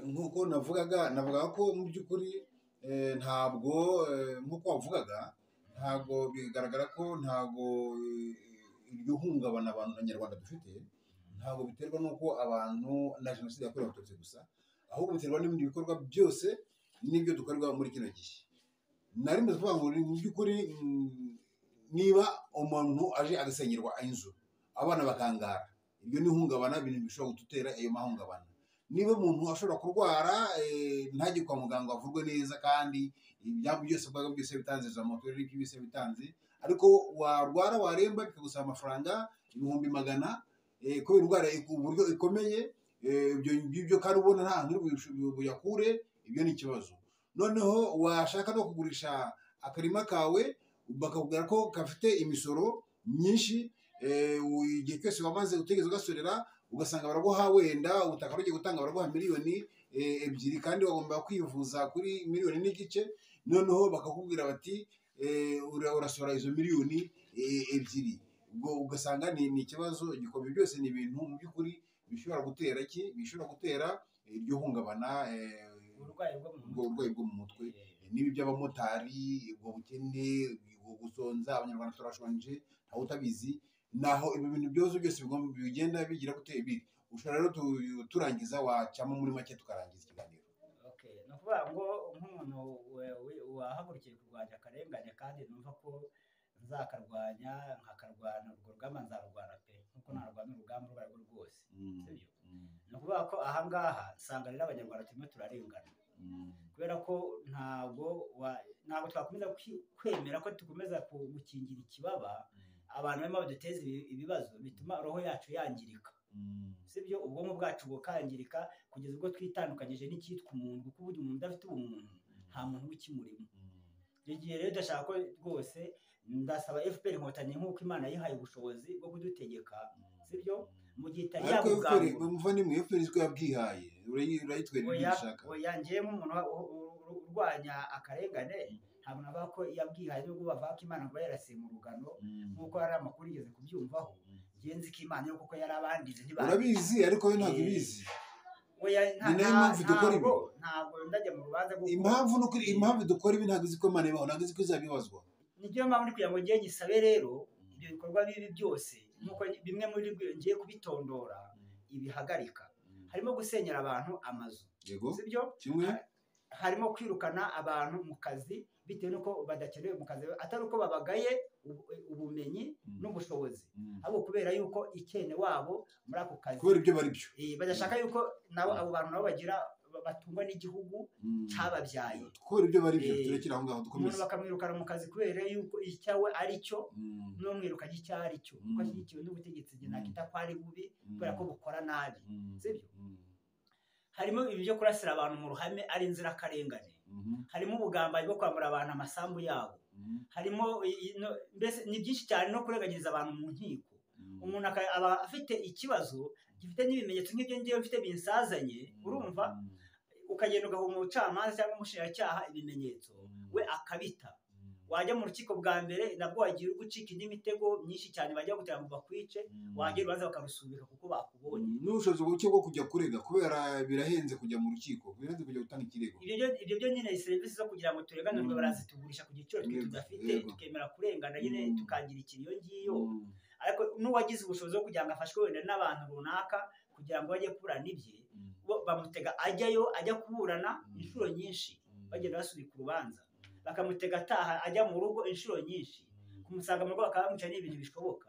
nkuko navugaga ko mu by'ukuri ntabwo nkuko wavugaga ntabwo bigaragara ko ntabwo iryo hungabana abantu Abanyarwanda dufite ntabwo biterwa n'uko abantu na jenoside yakorewe Abatutsi gusa ahubwo biterwa n'ibindi bikorwa byose n'ibyo dukorwa muri kino gihe nari mbizi kuvuga ngo mu by'ukuri niba umuntu aje agasenyerwa inzu abana bakangara ibyo ni hungabana ibintu bishobora gutera ayo mahungabana niba umuntu ashobora kurwara ntajye kwa muganga avurwe neza kandi ibyabo byose bitanze za moto n'ibyo byose bitanze ariko warwara waremba bikagusaba amafaranga 100,000 ko indwara ku buryo ikomeye ibyo kandi ubona nta hantu buyakure ibyo ni ikibazo noneho washaka no kugurisha akarima kawe bakakubwira ko gafite imisoro myinshi igihe cyose wamaze gutegeza ugasorera ugasanga baraguha wenda ubutaka rugiye gutanga baraguha miliyoni 2 kandi wagomba kwivuza kuri miliyoni n'igice noneho bakakubwira bati urasora izo miliyoni 2 ubwo ugasanga ni ikibazo gikomeye byose ni ibintu mu by'ukuri bishobora gutera iryo hungabana uburwayi bwo mu mutwe n'ibi by'abamotari ubwo bukene gusonza Abanyarwanda turashonje ntawe utabizi naho ibi bintu byose bigenda bigira gutera ibiri ushobora rero turangiza wacamo muri make tukarangiza ikiganiro no kuvuga ngo nk'umuntu wahagurukiye kurwanya akarengane kandi numva ko nzakarwanya nkakarwana urwo rugamba nzarurwana pe nkuko narwanya urugamba urwo ari rwo rwose sibyo ni ukuvuga ko ahangaha nsanga rero Abanyarwanda turimo turarengana kubera ko ntabwo twakomeza kwemera ko tukomeza gukingira ikibaba abantu barimo baduteza ibibazo bituma roho yacu yangirika sibyo ubwonko bwacu bukangirika kugeza ubwo twitandukanyije n'icyitwa umuntu kuko uburyo umuntu udafite ubumuntu nta muntu ukimurimo icyo gihe rero ndashaka ko rwose ndasaba FPR inkotanyi nk'uko Imana yihaye ubushobozi bwo kudutegeka sibyo mu gihe itari yabugamba umuvandimwe FPR izwi yabwihaye urayitwerera ishaka yangiye nk'umuntu urwanya akarengane ntabwo navuga ko yabwihaye nubwo bavuga ko Imana ngo yarasiye mu rugano nk'uko hari amakuru yigeze kubyumvaho ngenzi ko Imana yo kuko yari abandize urabizi ariko we ntabwo ubizi ntabwo ndajya mu rubanza impamvu dukora ibi ntabwo izi ko Imana ibaho ntabwo izi ko izabibazwa nibyo mpamvu ndi kugira ngo ngiye gisabe rero ibyo bikorwa bibi byose nk'uko bimwe muri ngiye kubitondora ibihagarika harimo gusenyera abantu amazu sibyo harimo kwirukana abantu mu kazi bitewe n'uko badakenewe mu kazi atari uko babagaye ubumenyi n'ubushobozi ahubwo kubera yuko ikene wabo muri ako kazi kubera ibyo bari byo badashaka yuko nabo abo bantu nabo bagira batungwa n'igihugu cyababyaye kubera ibyo bari byo turekera aho ngaho dukomeze umuntu bakamwirukana mu kazi kubera yuko icyawe ari cyo n'umwirukanye icyo ari cyo kuko ashyigikiwe n'ubutegetsi nakita ko ari bubi kubera ko bukora nabi sibyo harimo ibi byo kurasira abantu mu ruhame ari inzirakarengane harimo ubugambanyi bwo kwambura abantu amasambu yabo harimo mbese ni byinshi cyane no kurenganyiriza abantu mu nkiko umuntu aba afite ikibazo gifite n'ibimenyetso nk'ibyo ngiye mfite binsazanye urumva ukagenda ugaha umucamanza cyangwa umushinjacyaha ibimenyetso we akabita wajya mu rukiko bwa mbere nabwo wagira gucika indi mitego myinshi cyane bajya gutera ngo bakwice wagera ubanza bakarusubika kuko bakubonye n'ubushobozi buke bwo kujya kurega kubera birahenze kujya mu rukiko birahenze kujya gutanga ikirego ibyo byo nyine serivisi zo kugira ngo tureganurwe barazitugurisha ku giciro twe tudafite tukemera kurengana nyine tukangirikira iyo ngiyo ariko n'uwagize ubushobozi bwo kugira ngo afashwe wenda n'abantu runaka kugira ngo bajye kuburana ibye bamutega ajya kuburana inshuro nyinshi bagenda basubika urubanza bakamutega ataha ajya mu rugo inshuro nyinshi kumusanga mu rugo bakabamuca n'ibintu bishoboka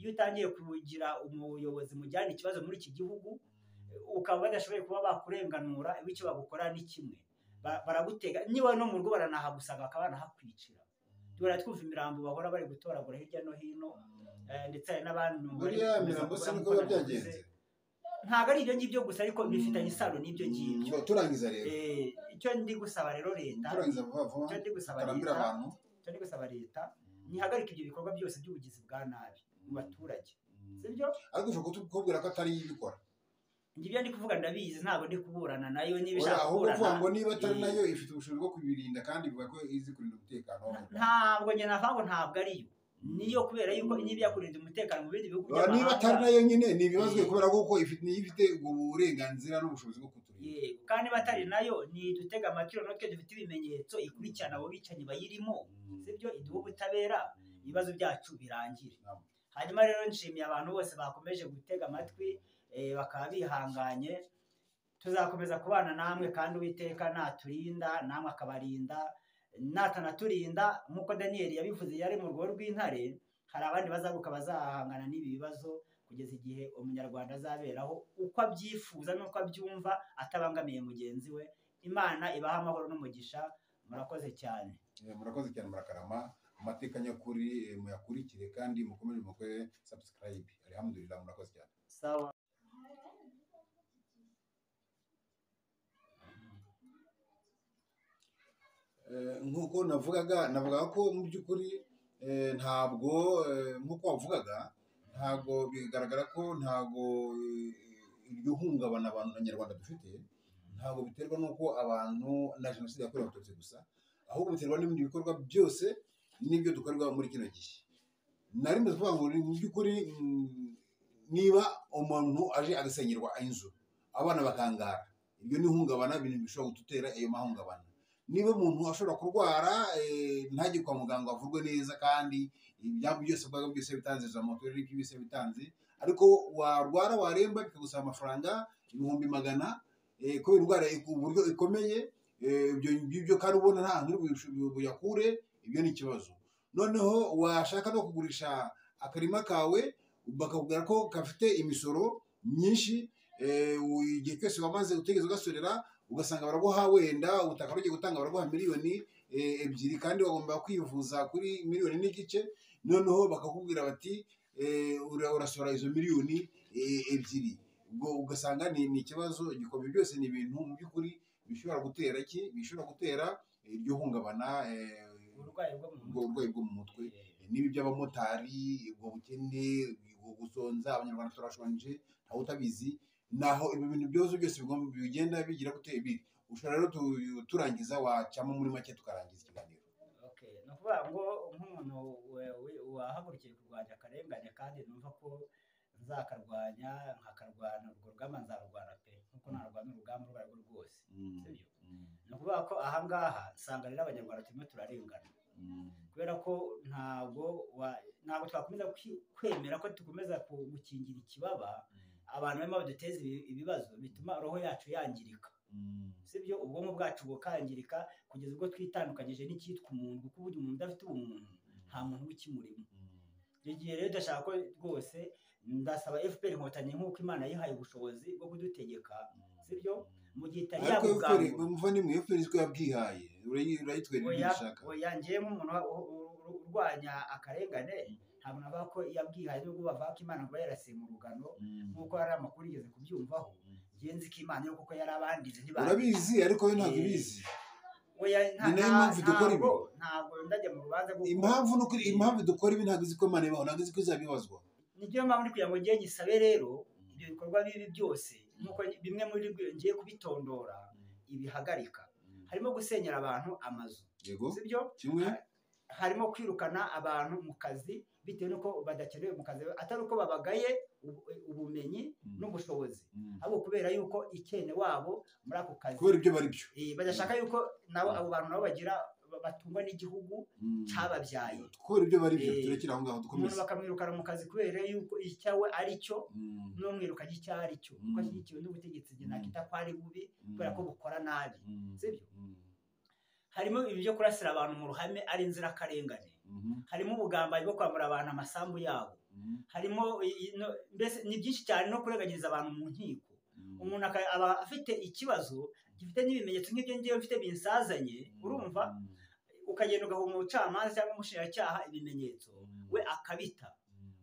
iyo utangiye kugira umuyobozi mujyana ikibazo muri iki gihugu ukaba badashoboye kuba bakurenganura icyo bagukora ni kimwe baragutega niba no mu rugo baranahagusanga bakaba banahakwicira duhora twumva imirambo bahora bari gutoragura hirya no hino ndetse hari n'abantu buriya mirambo se niko biba byagenze ntabwo ari ibyo ngibyo gusa ariko bifitanye isano n'ibyo ngibyo turangiza rero icyo ndi gusaba rero leta icyo ndi gusaba leta ntihagarike ibyo bikorwa byose by'ubugizi bwa nabi mu baturage sibyo ariko ushobora kukubwira ko atari ibikora ngibyo ndi kuvuga ndabizi ntabwo ndi kuburana nayo niba ishaka kuburana ahubwo ngo niba atari nayo ifite ubushobozi bwo kubirinda kandi ivuga ko izi kurinda umutekano ntabwo njye navuga ngo ntabwo ariyo niyo kubera yuko niba yakurinda umutekano mu bindi bihugu niba atari nayo nyine ni ibibazo kubera ko ifite uburenganzira n'ubushobozi bwo kuturinda yego kandi batari nayo ni dutega amatwi no twe dufite ibimenyetso ikurikirana abo bicanyi bayirimo sibyo iduha ubutabera ibibazo byacu birangire. Hanyuma rero nshimiye abantu bose bakomeje gutega amatwi bakaba bihanganye, tuzakomeza kubana namwe kandi Uwiteka naturinda namwe akabarinda, natanaturinda nk'uko Daniyeli yabivuze yari mu rwo rw'intare, hari abandi bazaguka bazahangana n'ibi bibazo kugeza igihe umunyarwanda azaberaho uko abyifuza n'uko abyumva atabangamiye mugenzi we. Imana ibaha amahoro n'umugisha. Murakoze cyane. Murakoze cyane murakarama. Amateka nyakuri muyakurikire kandi mukomeze mukore subscribe. Alhamdulillah, murakoze cyane. Sawa. Nk'uko navugaga ko mu by'ukuri ntabwo nk'uko wavugaga ntabwo bigaragara ko ntabwo iryo hungabana abantu abanyarwanda dufite ntabwo biterwa n'uko abantu na jenoside yakorewe abatutsi gusa, ahubwo biterwa n'ibindi bikorwa byose n'ibyo dukorerwa muri kino gihe. Nari maze kuvuga ngo mu by'ukuri niba umuntu aje agasenyerwa inzu abana bakangara, ibyo ni ihungabana, ibintu bishobora gutera ayo mahungabana. Niba umuntu ashobora kurwara ntajye kwa muganga avurwe neza kandi ibyabo byose bitanze za moto n'ibyo byose bitanze, ariko warwara waremba bikagusaba amafaranga 100,000 kubera indwara ku buryo ikomeye, ibyo kandi ubona nta hantu buyakure, ibyo ni ikibazo. Noneho washaka no kugurisha akarima kawe bakakubwira ko gafite imisoro myinshi, igihe cyose wamaze utegeze ugasorera ugasanga baraguha wenda ubutaka rugiye gutanga baraguha miliyoni 2 kandi wagomba kwivuza kuri 1,5 miliyoni. Noneho bakakubwira bati urasora izo miliyoni 2. Ubwo ugasanga ni ikibazo gikomeye. Byose ni ibintu mu by'ukuri bishobora gutera bishobora gutera iryo hungabana, uburwayi bwo mu mutwe, n'ibi by'abamotari, ubwo bukene, gusonza, abanyarwanda turashonje ntawe utabizi. Naho ibi bintu byose bigenda bigira gute biri. Ushobora rero turangiza wacamo muri make tukarangiza ikiganiro. Okay, no kuvuga ngo nk'umuntu wahagurukiye kurwanya akarengane kandi numva ko nzakarwanya nkakarwana urwo rugamba nzarurwana pe nkuko narwana urugamba urwo arirwo rwose, sibyo? No kuvuga ko ahangaha nsanga rero abanyarwanda turimo turarengana kubera ko ntabwo twakomeza kwemera ko tukomeza gukingira ikibaba abantu barimo baduteza ibibazo bituma roho yacu yangirika, sibyo? Ubwonko bwacu bukangirika kugeza ubwo twitandukanyije n'icyitwa umuntu, kuko uburyo umuntu udafite ubumuntu nta muntu ukimurimo. Icyo gihe rero ndashaka ko rwose ndasaba FPR inkotanyi nk'uko Imana yihaye ubushobozi bwo kudutegeka, sibyo? Mu gihe itari yabugamba umuvandimwe FPR ko yabwihaye urayitwerera ishaka. Oya, ngiye nk'umuntu urwanya akarengane ntabwo navuga ko yabwihaye, nubwo bavuga ko Imana ngo yarasiye mu rugano nk'uko hari amakuru igeze kubyumvaho. Ngenzi ko Imana yo kuko yari abandize urabizi, ariko we ntabwo ibizi. Oya, ntabwo ndajya mu rubanza kuko impamvu dukora ibi ntabwo izi ko Imana ibaho, ntabwo izi ko izabibazwa. Niyo mpamvu ndi kugira ngo ngiye gisabe rero ibyo bikorwa bibi byose nk'uko bimwe muri ngiye kubitondora ibihagarika. Harimo gusenyera abantu amazu, sibyo? Harimo kwirukana abantu mu kazi bitewe n'uko badakenewe mu kazi, atari uko babagaye ubumenyi n'ubushobozi, ahubwo kubera yuko ikene wabo muri ako kazi kubera ibyo bari byo badashaka yuko nabo abo bantu nabo bagira batungwa n'igihugu cyababyaye, kubera ibyo bari byo. Turekera aho ngaho dukomeze. Umuntu bakamwirukana mu kazi kubera yuko icyawe ari cyo n'umwirukanye icyo ari cyo, kuko ashyigikiwe n'ubutegetsi nakita ko ari bubi kubera ko bukora nabi, sibyo? Harimo ibi byo kurasira abantu mu ruhame ari inzirakarengane, harimo ubugambanyi bwo kwambura abantu amasambu yabo, harimo mbese ni byinshi cyane, no kurenganyiriza abantu mu nkiko. Umuntu aba afite ikibazo gifite n'ibimenyetso nk'ibyo ngiye mfite binsazanye, urumva, ukagenda ugaha umucamanza cyangwa umushinjacyaha ibimenyetso, we akabita.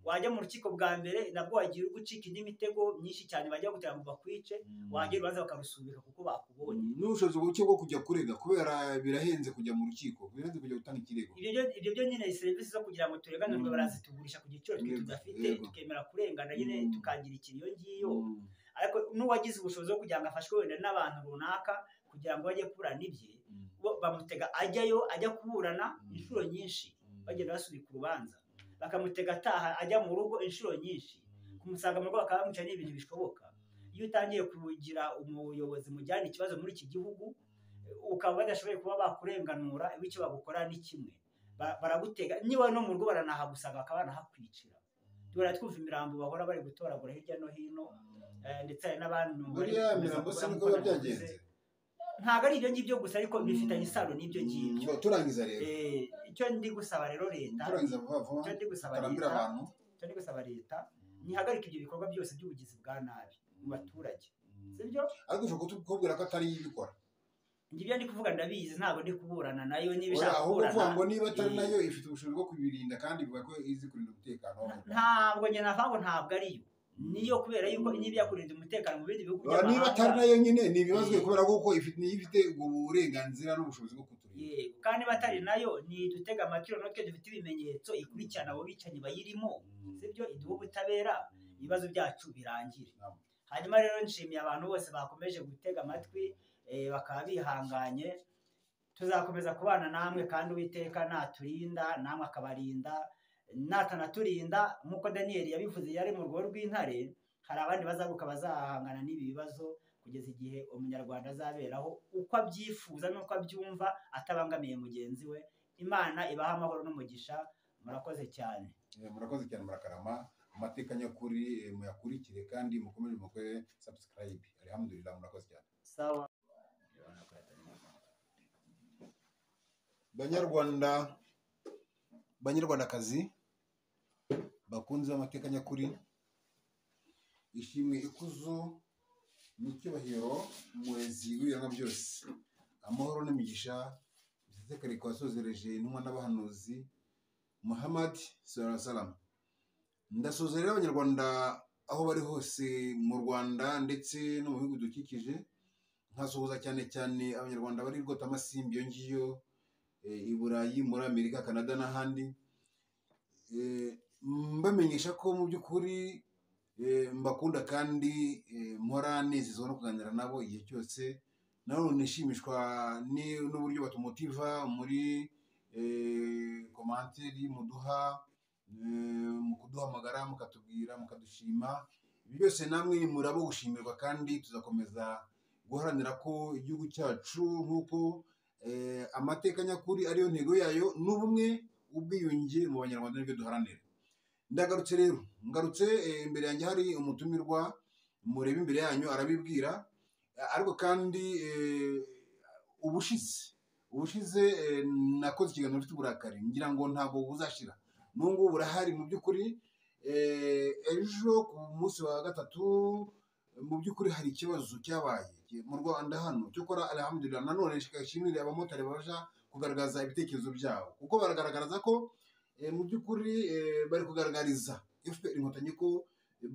Wajya mu rukiko bwa mbere nabwo wagiye gucika indi mitego myinshi cyane bajya gutera ngo bakwice, wagera ubanza bakarusubika kuko bakubonye. N'ubushobozi buke bwo kujya kurega kubera birahenze kujya mu rukiko, birahenze kujya gutanga ikirego. Ibyo byo nyine serivisi zo kugira ngo tureganurwe barazitugurisha ku giciro twe tudafite, tukemera kurengana nyine tukangirikira iyo ngiyo. Ariko n'uwagize ubushobozi bwo kugira ngo afashwe wenda n'abantu runaka kugira ngo bajye kuburana ibye, bamutega ajyayo, ajya kuburana inshuro nyinshi, bagenda basubika urubanza, bakamutega ataha ajya mu rugo inshuro nyinshi, kumusanga mu rugo bakaba bamuca n'ibintu bishoboka. iyo utangiye kugira umuyobozi mujyana ikibazo muri iki gihugu ukaba badashoboye kuba bakurenganura icyo bagukora ni kimwe baragutega niba no mu rugo baranahagusanga bakaba banahakwicira duhora twumva imirambo bahora bari gutoragura hirya no hino ndetse hari n'abandi ntabwo ari ibyo ngibyo gusa ariko bifitanye isano n'ibyo ngibyo. Turangiza rero icyo ndi gusaba rero leta leta ntihagarike ibyo bikorwa byose by'ubugizi bwa nabi mu baturage, sibyo? Ariko ushobora kukubwira ko atari ibikora. Ngibyo ndi kuvuga ndabizi, ntabwo ndi kuburana nayo niba ishaka kuburana. Ahubwo ngo niba atari nayo ifite ubushobozi bwo kubirinda kandi bivuga ko izi kurinda umutekano w'u Rwanda. Ntabwo njye navuga ngo ntabwo ariyo. Niyo kubera yuko niba yakurinda umutekano mu bindi bihugu by'amahanga. Niba atari nayo nyine ni ibibazo kubera ko ifite uburenganzira n'ubushobozi bwo kuturinda. Yego, kandi batari nayo ni dutega amatwi natwe dufite ibimenyetso ikurikirana abo bicanyi bayirimo, sibyo? Iduha ubutabera ibibazo byacu birangire. Hanyuma rero nshimiye abantu bose bakomeje gutega amatwi bakaba bihanganye, tuzakomeza kubana namwe kandi Uwiteka naturinda namwe akabarinda, natanaturinda nk'uko Daniel yabivuze yari mu rugo rw'intare, hari abandi bazaguka bazahangana n'ibi bibazo kugeza igihe umunyarwanda azaberaho uko abyifuza n'uko abyumva atabangamiye mugenzi we. Imana ibaha amahoro n'umugisha. Murakoze cyane. Murakoze cyane, murakarama. Amateka nyakuri muyakurikire kandi mukomeze mukore subscribe. Alhamdulillah, murakoze cyane. Sawa. Banyarwandakazi bakunze amateka nyakuri, ishimwe ikuzo n'icyubahiro umurezi w'ibiranga byose, amahoro n'imigisha bisesekare kwa sozereje intumwa n'abahanuzi Muhammad sallallahu alaihi wasallam. Ndasoza rero abanyarwanda aho bari hose mu Rwanda ndetse no mu bihugu dukikije, nkasuhuza cyane cyane abanyarwanda bari rwota amasimbi iyo ngiyo i Burayi, muri Amerika, Canada n'ahandi, mbamenyesha ko mu by'ukuri mbakunda kandi mpora nezezwa no kuganira nabo igihe cyose. Nanone nishimishwa n'uburyo batumotiva muri komanteri muduha, mu kuduhamagara mukatubwira mukadushima. Ibi byose namwe murabo gushimirwa kandi tuzakomeza guharanira ko igihugu cyacu nk'uko amateka nyakuri ariyo ntego yayo n'ubumwe ubwiyunge mu banyarwanda nibyo duharanira. Ndagarutse rero, imbere yanjye hari umutumirwa mureba imbere yanyu arabibwira, ariko kandi ubushize nakoze ikiganiro ufite uburakari, ngira ngo ntabwo buzashira n'ubwo burahari mu by'ukuri. Ejo ku munsi wa gatatu mu by'ukuri hari ikibazo cyabaye mu Rwanda hano cyo kora. Alhamdulillah, nanone nshimire abamotari baje kugaragaza ibitekerezo byabo, kuko baragaragaza ko mu by'ukuri bari kugaragariza FPR inkotanyi ko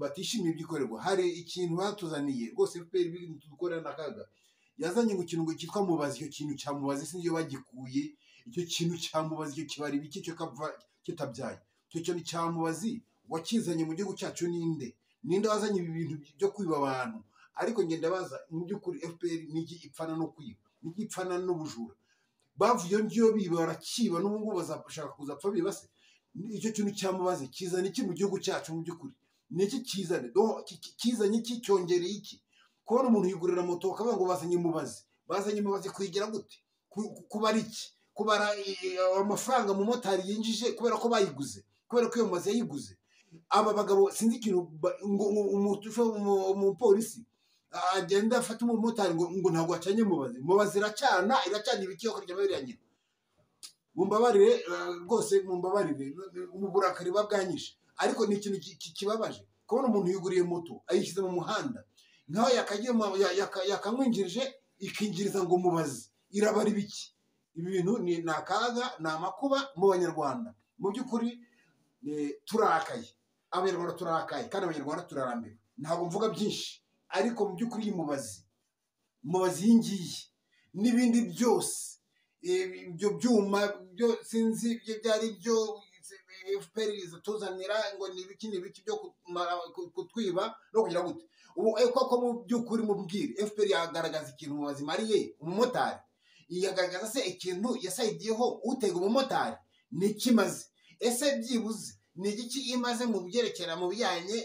batishimiye ibyikorerwa. Hari ikintu batuzaniye rwose FPR dukorera n'akaga, yazanye ngo ikintu cyitwa mubazi. Icyo kintu cya mubazi sinzi iyo bagikuye. Icyo kintu cya mubazi icyo kibari biki cyo kava kitabyaye. Icyo kintu cya mubazi wakizanye mu gihugu cyacu ninde wazanye ibi bintu byo kwiba abantu? Ariko ngenda baza mu by'ukuri FPR niki ipfana no kwiba, niki ipfana n'ubujura. Bavuye ngiyo biba barakiba, n'ubu ngubu bazashaka kuzapfa bibase. Icyo kintu cya mubazi kizana iki mu gihugu cyacu? Mu by'ukuri niki kizane? Kizanye iki? Cyongereye iki? Kubona umuntu yigurira moto bakavuga ngo bazanye mubazi kwigira gute? Kubara iki? Kubara amafaranga mu motari yinjije kubera ko bayiguze, kubera ko iyo mubazi yayiguze. Aba bagabo sinzi ikintu ngo umupolisi agenda afata umumotari ngo ntabwo acanye mubazi iracana ibiki yo kurya bariya nyine. Mumbabarire rwose, mumbabarire mu burakari babwanyishe, ariko ni ikintu kibabaje kubona umuntu yiguriye moto ayishyize mu muhanda nkaho yakamwinjirije ikinjiriza ngo mubazi irabara ibiki. Ibi bintu ni akaga, ni amakuba mu banyarwanda. Mu by'ukuri turakaye, abanyarwanda turakaye kandi abanyarwanda turarambiwe. Ntabwo mvuga byinshi, ariko mu by'ukuri iyi mubazi y'ingiyi n'ibindi byose, ibyo byuma byo sinzi byari byo FPR izatuzanira ngo ni ibiki byo kutwiba no kugira gute. Ubu koko mu by'ukuri mubwire FPR yagaragaza ikintu mubazi mariye umumotari, yagaragaza se ikintu yasayidiyeho utega umumotari ni ikimaze. Ese byibuze ni igiki imaze mu byerekera mu bijyanye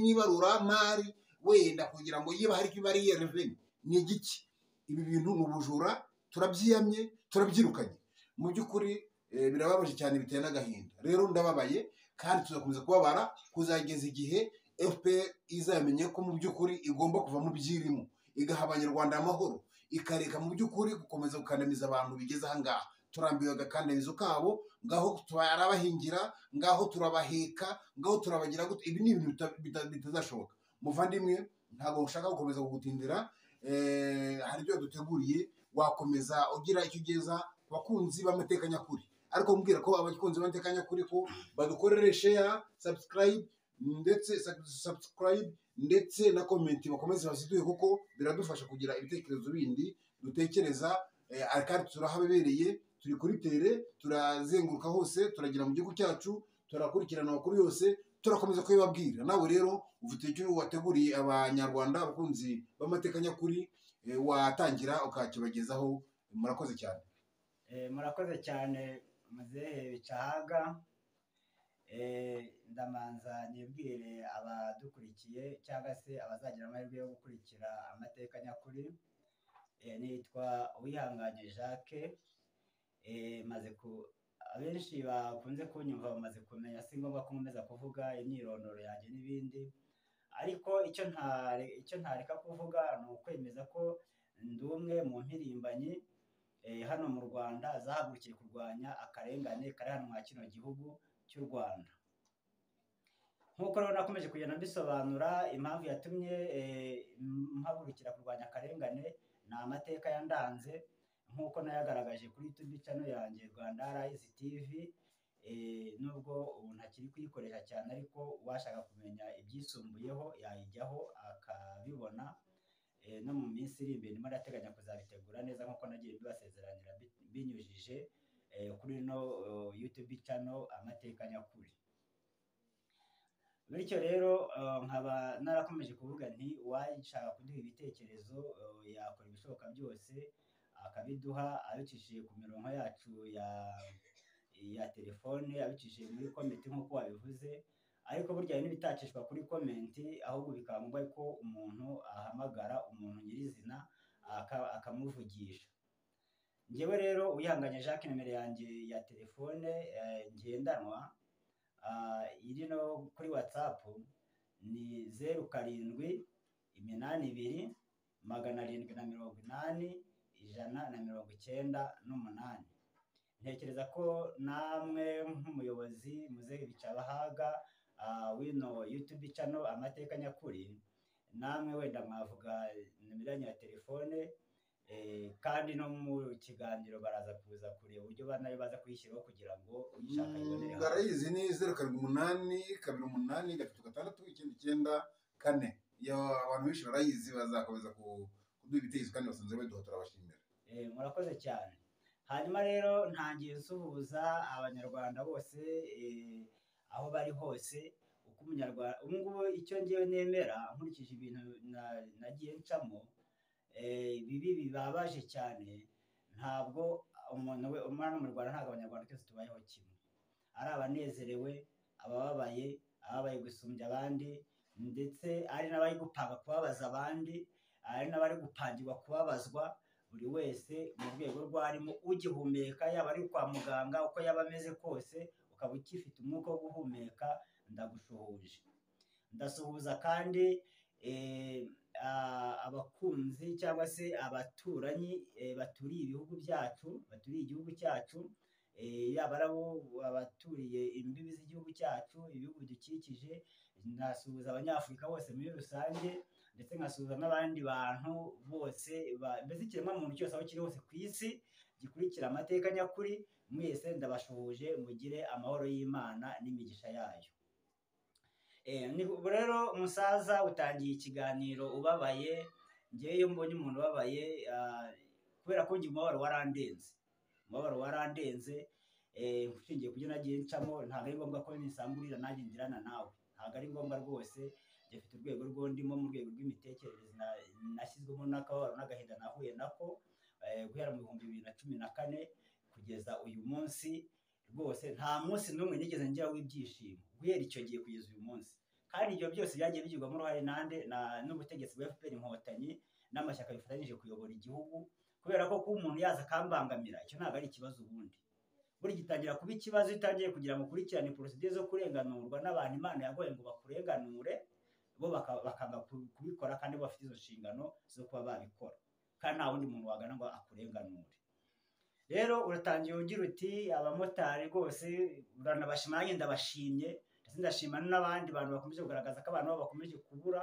n'ibarura mari wenda kugira ngo yiba hari kibari reveni ni igiki. Ibi bintu mu bujura turabyiyamye turabyirukanye. Mu by'ukuri birababaje cyane, biteye n'agahinda. Rero ndababaye kandi tuzakomeza kubabara kuzageza igihe FPR izamenye ko mu by'ukuri igomba kuva mu byirimo, igaha abanyarwanda amahoro, ikareka mu by'ukuri gukomeza gukandamiza abantu bigeze aha ngaha. Turambiwe agakandamizo kabo, ngaho turabahingira, ngaho turabaheka, ngaho turabagira gute. Ibi ni ibintu bitazashoboka. Muvandimwe, ntabwo ushaka gukomeza kugutindira, hari ibyo duteguriye, wakomeza ugira icyo ugeza ku bakunzi b'amateka nyakuri. Ariko mbwira ko abakunzi b'amateka nyakuri ko badukorere share, subscribe ndetse na comment, bakomeze baziduhe kuko biradufasha kugira ibitekerezo bindi dutekereza. Kandi turahabebereye, turi kuri tere, turazenguruka hose, turagira mu gihugu cyacu, turakurikirana amakuru yose, turakomeza kubibabwira. Nawe rero ufite icyo wateguriye abanyarwanda, abakunzi b'amateka nyakuri, watangira ukakibagezaho. Murakoze cyane. Murakoze cyane muzehe Bicahaga. Ndamanza nibwire abadukurikiye cyangwa se abazagira amahirwe yo gukurikira amateka nyakuri. Nitwa Uwihanganye Jacques. Abenshi bakunze kunyumva bamaze kumenya, si ngombwa ko nkomeza kuvuga imyirondoro yanjye n'ibindi, ariko icyo ntareka kuvuga ni ukwemeza ko ndi umwe mu mpirimbanyi hano mu Rwanda zahagurukiye kurwanya akarengane kari hano mwa kino gihugu cy'u Rwanda. Nk'uko rero nakomeje kugenda mbisobanura, impamvu yatumye mpagurukira kurwanya akarengane ni amateka yandanze, nk'uko nayagaragaje kuri YouTube channel yanjye Rwanda TV. Nubwo ubu ntakiri kuyikoresha cyane, ariko uwashaka kumenya ibyisumbuyeho yayijyaho akabibona. No mu minsi iri imbere ndimo ndateganya kuzabitegura neza nk'uko nagiye bibasezeranira binyujije kuri no YouTube channel amateka nyakuri. Bityo rero nkaba narakomeje kuvuga nti uwashaka kuduha ibitekerezo yakora ibishoboka byose akabiduha, abicishije ku mirongo yacu ya telefone, abicishije muri comment nk'uko wabivuze. Ariko burya n'ibitacishwa kuri comment, ahubwo bikaba ngombwa ko umuntu ahamagara umuntu nyirizina akamuvugisha. Njyewe rero Uwihanganye Jacques, nimero yanjye ya telefone ngendanwa iri no kuri WhatsApp ni 0782 780 Ntekereza ko namwe nk'umuyobozi muzehe Bicahaga wino YouTube channel amateka nyakuri, namwe wenda mwavuga nimero ya telefone, kandi no mu kiganiro baraza kuza kureba uburyo banayo baza kuyishyiraho kugira ngo uyishaka ibonere hafi. Ngarayizi ni 0782 iyo abantu benshi barayizi bazakomeza kuduha ibitekerezo kandi basanzwe baduha, turabashimira. Murakoze cyane. Hanyuma rero ntangiye nsuhuza abanyarwanda bose aho bari hose, uko umunyarwanda ubu ngubu icyo ngewe nemera nkurikije ibintu nagiye ncamo bibi bibabaje cyane. Ntabwo umwana mu Rwanda, ntabwo abanyarwanda twese tubayeho kimwe, ari abanezerewe, abababaye gusumbya abandi, ndetse ari n'abari gupanga kubabaza abandi, ari n'abari gupangirwa kubabazwa. Buri wese mu rwego rwarimo, ugihumeka yaba ari kwa muganga uko yaba ameze kose, ukaba ukifite umwuka wo guhumeka, ndagushuhuje. Ndasuhuza kandi abakunzi cyangwa se abaturanyi baturiye ibihugu byacu, baturiye igihugu cyacu, yaba ari abaturiye imbibi z'igihugu cyacu, ibihugu bidukikije. Ndasuhuza abanyafurika bose muri rusange, ndetse nkasuhuza n'abandi bantu bose, mbese ikiremwamuntu cyose aho kiri hose ku isi gikurikira amateka nyakuri. Mwese ndabashuhuje, mugire amahoro y'Imana n'imigisha yayo. Rero umusaza utangiye ikiganiro ubabaye. Ngewe iyo mbonye umuntu ubabaye, kubera ko njye umubabaro warandenze, ushingiye ku byo nagiye ncamo, ntabwo ari ngombwa ko nisangurira nanjye ngirana nawe, ntabwo ari ngombwa rwose. Gifite urwego rw'undimo, mu rwego rw'imitekerereze nashyizwemo n'akababaro n'agahinda nahuye nako guhera mu 2014 kugeza uyu munsi. Rwose nta munsi n'umwe nigeze ngira w'ibyishimo guhera icyo gihe kugeza uyu munsi, kandi ibyo byose byagiye bigirwamo uruhare n'ubutegetsi bwa FPR inkotanyi n'amashyaka bifatanyije kuyobora igihugu, kubera ko kuba umuntu yaza akambangamira icyo ntabwo ari ikibazo ubundi. Buri gitangira kuba ikibazo itangiye kugira ngo ukurikirane procedure zo kurenganurwa n'abantu Imana yagoye ngo bakurenganure, bo bakanga kubikora kandi bafite izo nshingano zo kuba babikora, kandi nta wundi muntu wagana ngo akurenganure. Rero uratangiye ugira uti abamotari rwose uranabashima, nanjye ndabashimye ndetse ndashima n'abandi bantu bakomeje kugaragaza ko abantu babo bakomeje kubura,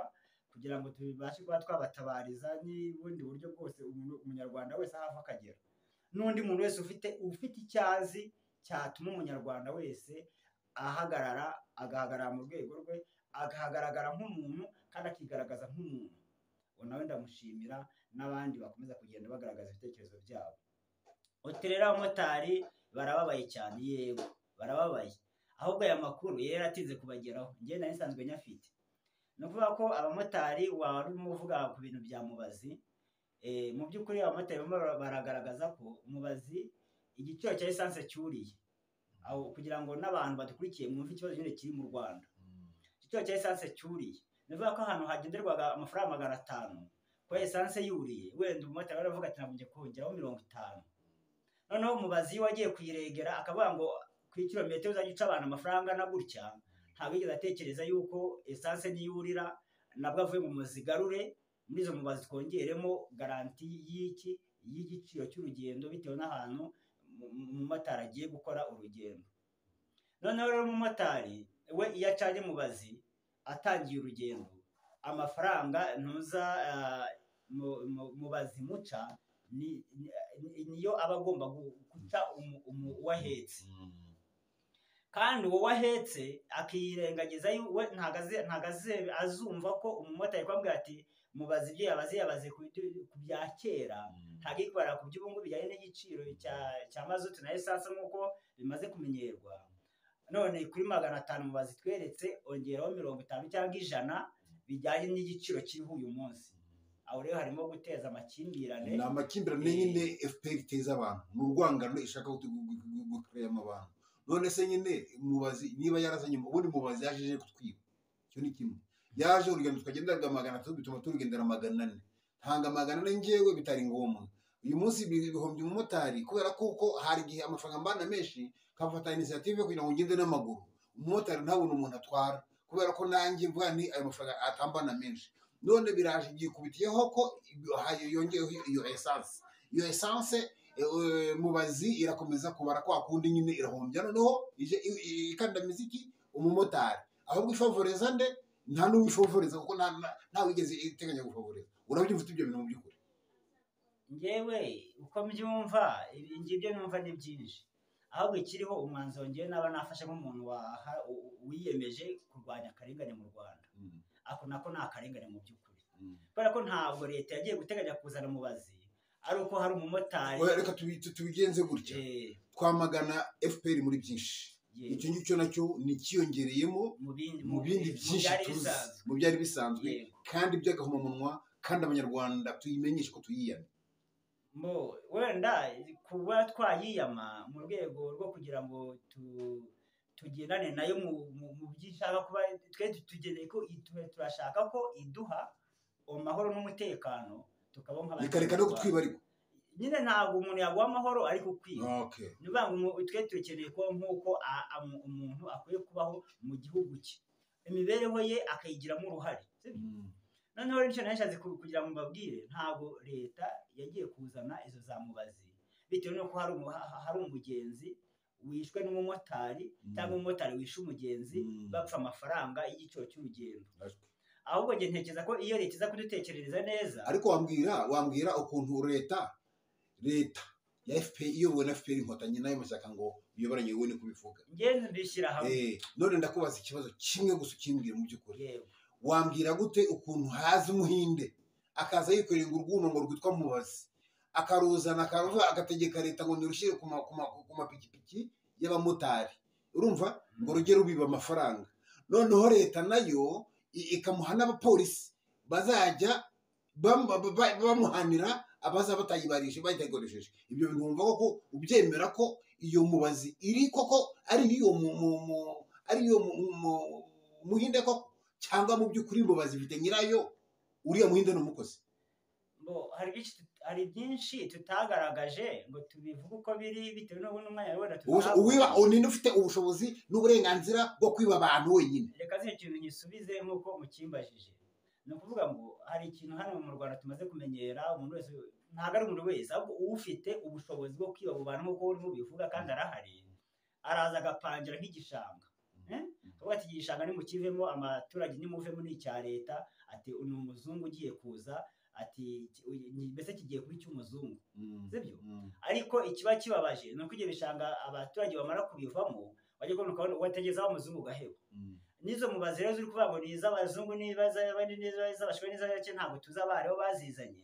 kugira ngo tubashe kuba twabatabariza n'ubundi buryo bwose umunyarwanda wese aho ava akagera, n'undi muntu wese ufite icyazi cyatuma umunyarwanda wese agahagarara mu rwego rwe, agahagaragara nk'umuntu kandi akigaragaza nk'umuntu. uwo nawe ndamushimira, n'abandi bakomeza kugenda bagaragaza ibitekerezo byabo. Uti rero abamotari barababaye cyane, yego barababaye, ahubwo aya makuru yari atinze kubageraho, njye nari nsanzwe nyafite. Ni ukuvuga ko abamotari wari urimo uvuga ku bintu bya mubazi, mu by'ukuri abamotari baragaragaza ko mubazi igiciro cya esanse cyuriye, aho kugira ngo n'abantu badukurikiye mwumve ikibazo nyine kiri mu Rwanda. Igiciro cya esanse cyuriye, ni ukuvuga ko ahantu hagenderwaga amafaranga 500 ko esanse yuriye, wenda umumotari baravuga ati nabungiye kongeraho 50. Noneho mubazi wagiye kuyiregera akavuga ngo ku kilometero uzajya uca abantu amafaranga na gutya, ntabwo yigeze atekereza yuko esanse niyurira nabwo avuye mu muzigarure muri izo mubazi twongeremo garanti y'igiciro cy'urugendo bitewe n'ahantu umumotari agiye gukora urugendo. Noneho rero umumotari we iyo acanye mubazi atangiye urugendo, amafaranga ntuza mubazi muca niyo aba agomba guca uwahetse, kandi uwo wahetse akirengagiza we ntago azumva ko umumotari kwambwira ati mubazi ibyo yabaze ku bya kera, ntabwo ikibara ku by'ubu ngubu bijyanye n'igiciro cya mazutu na esanse nk'uko bimaze kumenyerwa. None kuri 500 mubazi tweretse ongeraho 50 cyangwa 100 bijyanye n'igiciro kiriho uyu munsi. Aho rero harimo guteza amakimbirane, ni amakimbirane nyine FPR iteza abantu, ni urwangano ishaka gukuramo abantu. None se nyine mubazi niba yarazanye ubundi mubazi yajeje kutwiba, cyo ni kimwe, yaje urugendo tukagendaga 300 bituma turugendera 400, ntanga 400 ngewe bitari ngombwa. Uyu munsi bihombye umumotari kubera kuko hari igihe amafaranga mbana menshi kafata initiative kugira ngo ngende n'amaguru, umumotari ntabone umuntu atwara kubera ko nanjye mvuga ni ayo mafaranga atambana menshi. None biraje gikubitiyeho ko yongeyeho iyo esanse mubazi irakomeza kubara kwa kundi nyine irahombya, noneho ije ikandamiza iki umumotari, ahubwo ifavoreza nde? Nta n'uwifavoreza kuko nta wigeze iteganya gufavoreza. Urabyumva ibyo bintu mu by'ukuri? Ngewe uko mbyumva ibyo numva ni byinshi, ahubwo ikiriho umwanzuro ngewe naba nafashe nk'umuntu wiyemeje kurwanya akarengane mu Rwanda. Ako nako ni akarengane mu by'ukuri, kubera ko ntabwo leta yagiye guteganya kuzana mubazi ari uko hari umumotari. Reka tubigenze gutya, twamagana FPR muri byinshi, icyo ngicyo nacyo ni kiyongereyemo mu bindi byinshi tuzi mu byari bisanzwe kandi by'agahomamunwa, kandi abanyarwanda tuyimenyeshe ko tuyiyama. Wenda kuba twayiyama mu rwego rwo kugira ngo tugendane nayo mu byishaka kuba twe tugeneye ko turashaka ko iduha amahoro n'umutekano, tukabonka reka no kutwiba ariko nyine ntabwo umuntu yaguha amahoro ariko kwiba. Okay. Niba twe tukeneye ko nk'uko umuntu akwiye kubaho mu gihugu cye, imibereho ye akayigiramo uruhare. Noneho rero nicyo nashatse kugira ngo mbabwire, ntabwo leta yagiye kuzana izo za mubazi bitewe n'uko hari umugenzi wishwe n'umumotari cyangwa umumotari wishe umugenzi bapfa amafaranga y'igiciro cy'urugendo. Ahubwo njye ntekereza ko iyo leta iza kudutekerereza neza. Ariko wambwira ukuntu leta ya FPR iyobowe na FPR inkotanyi nayo mashyaka ngo biyoboranye wowe ni kubivuga. Ngenzi mbishyira hamwe. None ndakubaza ikibazo kimwe gusa ukimbwira mu by'ukuri. Wambwira gute ukuntu haza umuhinde akaza yikorera urwuno ngo rwitwa mubazi, akaruzana akaruva agategeka leta ngo nirushyire ku mapikipiki y'abamotari, urumva ngo rugere rubiba amafaranga. Noneho leta nayo ikamuha n'abapolisi bazajya bamuhanira abaza batayibarishe bayitegoresheje. Ibyo bintu wumva ko ubyemera ko iyo mubazi iri koko ari iyo muhinde koko, cyangwa mu by'ukuri ngo bazifite nyirayo uriya muhinde n'umukozi. Hari byinshi tutagaragaje ngo tubivuge uko biri bitewe n'umwanya wenda uwiba uninde ufite ubushobozi n'uburenganzira bwo kwiba abantu wenyine. Reka zino kintu nyisubize nk'uko mukimbajije. Ni ukuvuga ngo hari ikintu hano mu Rwanda tumaze kumenyera, umuntu wese, ntabwo ari umuntu wese, ahubwo ufite ubushobozi bwo kwiba abo bantu nk'uko urimo ubivuga kandi arahari, araza agapangira nk'igishanga. Kuvuga ati igishanga nimukivemo, abaturage nimuvemo, ni icya leta, ati ni umuzungu ugiye kuza, ati mbese kigiye kuba icy'umuzungu, sibyo? Ariko ikiba kibabaje ni uko ibyo bishanga abaturage bamara kubivamo bajya kubona ukabona wategezaho umuzungu ugaheba. Nizo mubazi rero ziri kuvuga ngo ni iz'abazungu n'abandi n'iz'abashwe n'iz'abake, ntabwo tuzi abariho bazizanye,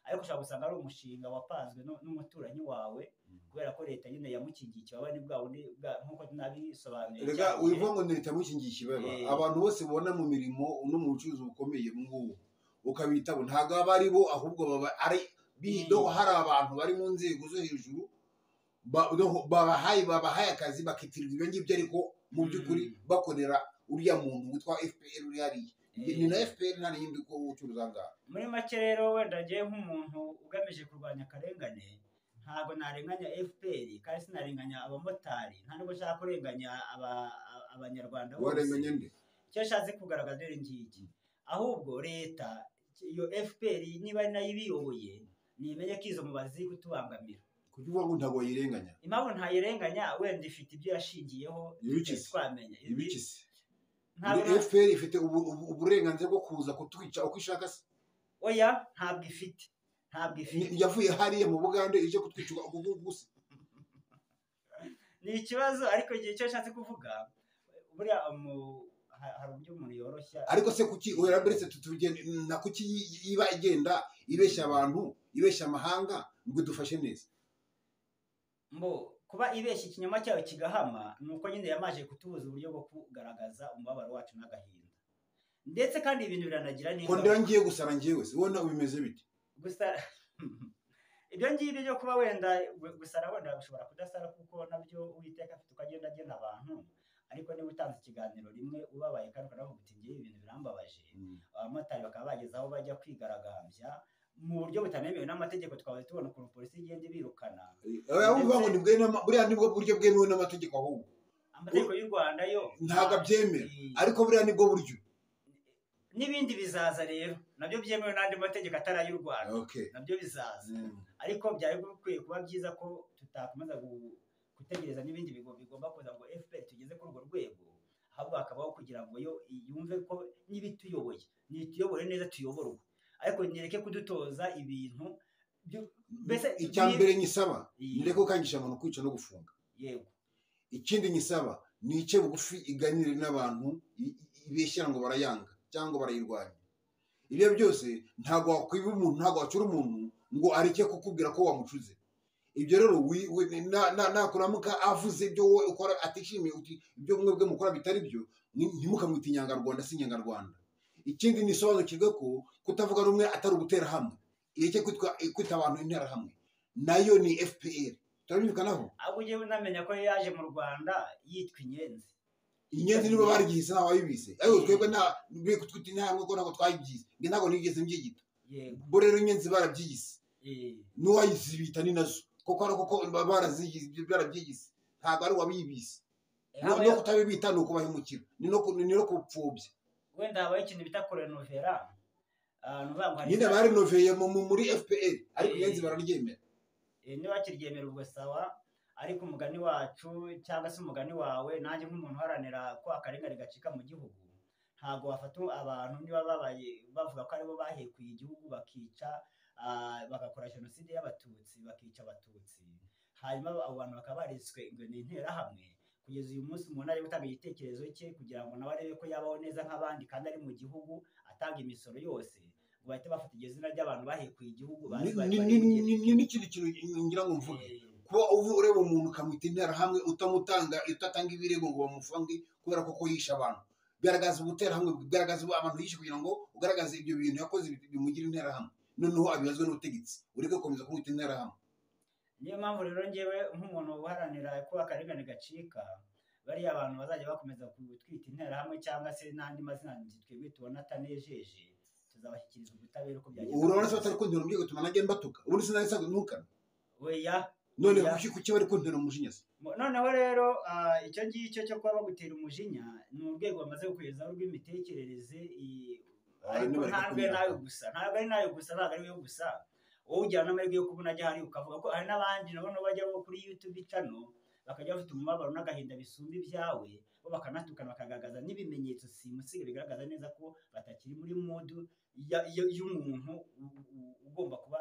ariko ushobora gusanga ari umushinga wapanzwe n'umuturanyi wawe kubera ko leta nyine yamukingiye ikibaba, ni bwa bundi nk'uko nabisobanuye. Rega ubivuga ngo ni leta yamukingiye ikibaba, abantu bose ubona mu mirimo no mu bucuruzi bukomeye ngubu ukabitabo ntabwo aba ari bo, ahubwo baba ari bido. Hari abantu bari mu nzego zo hejuru babahaye akazi bakitirirwa ibyo ngibyo, ariko mu by'ukuri bakorera uriya muntu witwa FPR uri hariya. Ni na FPR nta n'iyindi ko ucuruza ngaha. Muri make rero wenda ngiye nk'umuntu ugamije kurwanya akarengane, ntabwo narenganya FPR kandi sinarenganya abamotari, nta nubwo nshaka kurenganya abanyarwanda bose. Warenganya nde? Icyo ashatse kugaragaza rero ngiki, ahubwo leta iyo FPR niba ari nayo ibiyoboye nimenye ko izo mubazi ziri kutubangamira. Kuvuga ngo ntabwo yirenganya. Impamvu ntayirenganya, wenda ifite ibyo yashingiyeho twamenya. Ibikisi FPR ifite uburenganzira bwo kuza kutwica uko ishaka se? Oya, ntabwo ifite. Yavuye hariya mu Bugande ije kutwica gusa. Ni ikibazo, ariko igihe cyo ashatse kuvuga buriya hari uburyo umuntu yoroshya. Ariko se kuki weraberetse na kuki iba igenda ibeshya abantu, ibeshya amahanga ngo dufashe neza? Kuba ibeshya ikinyoma cyawe kigahama, nuko nyine yamaje kutubuza uburyo bwo kugaragaza umubabaro wacu n'agahinda. Ndetse kandi ibintu biranagira neza. Ko ndira ngiye gusara ngiye wese, ubona ubimeze bite? Gusara ibyo ngibyo byo kuba wenda gusara, wenda ushobora kudasara kuko nabyo Uwiteka afite ukagenda agena abantu, ariko niba utanze ikiganiro rimwe ubabaye kandi ukanavuga uti ngiye ibintu birambabaje, abamotari bakaba bageze aho bajya kwigaragambya mu buryo butanemewe n'amategeko, twaba tubona ukuntu polisi igenda ibirukana. Uvuga ngo buriya nibwo buryo bwemewe n'amategeko, ahubwo amategeko y'u Rwanda yo ntabwo abyemera, ariko buriya nibwo buryo. N'ibindi bizaza rero nabyo byemewe n'andi mategeko atari ay'u Rwanda, nabyo bizaza. Ariko byari bikwiye kuba byiza ko tutakomeza gutegereza n'ibindi bigo bigomba kuza ngo FPR tugeze kuri urwo rwego, ahubwo hakabaho kugira ngo yo yumve ko n'ibituyoboye nituyobore neza, tuyoborwe, ariko nyereke kudutoza ibintu mbese. Icya mbere nyisaba nireke ukangisha abantu kwica no gufunga. Yego. Ikindi nyisaba ni ice bugufi iganire n'abantu ibeshyira ngo barayanga cyangwa barayirwanya. Ibyo byose ntabwo wakwiba umuntu, ntabwo wacura umuntu ngo areke kukubwira ko wamucuze. Ibyo rero nakuramuka avuze ibyo wowe ukora atishimiye, uti ibyo mwebwe mukora bitari byo, ntimukamwita inyangarwanda, si inyangarwanda. Ikindi nisobanukirwe ko kutavuga rumwe atari ugutera hamwe, ireke kwita abantu intera hamwe, nayo ni FPR. Turabimvikanaho. Ahubwo ugiye unamenya ko yaje mu Rwanda yitwa inyenzi. Inyenzi nibo barigise ntaho babibise, ariko twebwe twita intambwe ko ntabwo twayigize, nge ntabwo nigeze mbyigita. Bo rero inyenzi barabyigise, n'uwayizibita ni nazo, kuko ari kuko barabyigise, ntabwo ari uwabibise. No kutabibita ni ukubahemukira, ni no kupfobya. Wenda habaye ikintu bita kurenovera, nyine barenoveye muri FPR, ariko inyenzi bararyemera. Niba kiryemera ubwo sawa, ariko umugani wacu cyangwa se umugani wawe, nanjye nk'umuntu uharanira ko akarengane gacika mu gihugu, ntabwo wafata abantu niba babaye bavuga ko aribo bahekuye igihugu bakica, bagakora jenoside y'abatutsi, bakica abatutsi, hanyuma abo bantu bakaba baritswe ngo ni interahamwe. Kugeza uyu munsi umuntu ari gutanga igitekerezo cye kugira ngo nawe arebe ko yabaho neza nk'abandi kandi ari mu gihugu atanga imisoro yose, ngo bahite bafata iryo zina ry'abantu bahekuye igihugu. N'ikindi kintu ngira ngo mvuge, kuba ureba umuntu ukamwita interahamwe utatanga ibirego ngo bamufunge kubera ko yishe abantu, bigaragaza ubuterahamwe, bigaragaza abantu yishe kugira ngo ugaragaze ibyo bintu yakoze bimugira interahamwe, noneho abibazwe n'ubutegetsi, ureke gukomeza kumwita interahamwe. Niyo mpamvu rero ngewe nk'umuntu uharanira ko akarengane gacika, bariya abantu bazajya bakomeza kutwita interahamwe cyangwa se n'andi mazina twebwe tubona atanejeje tuzabashyikiriza ubutabera uko byagenda. Urabona se batari kuntera umujinya gutuma nanjye mbatuka, ubundi sinari nsanzwe ntukana. Oya. None kuki bari kuntera umujinya se? Noneho rero icyo ngicyo cyo kuba bagutera umujinya ni urwego bamaze gukugezaho rw'imitekerereze, ariko ntabwo ari nayo gusa, ntabwo ari yo gusa. Wowe ugira n'amahirwe yo kubona ajya hari ukavuga ko hari n'abandi nabona bajya kuri YouTube channel bakajya bafite umubabaro n'agahinda bisumba ibyawe, bo bakanatukana bakagaragaza n'ibimenyetso simusiga bigaragaza neza ko batakiri muri modu y'umuntu ugomba kuba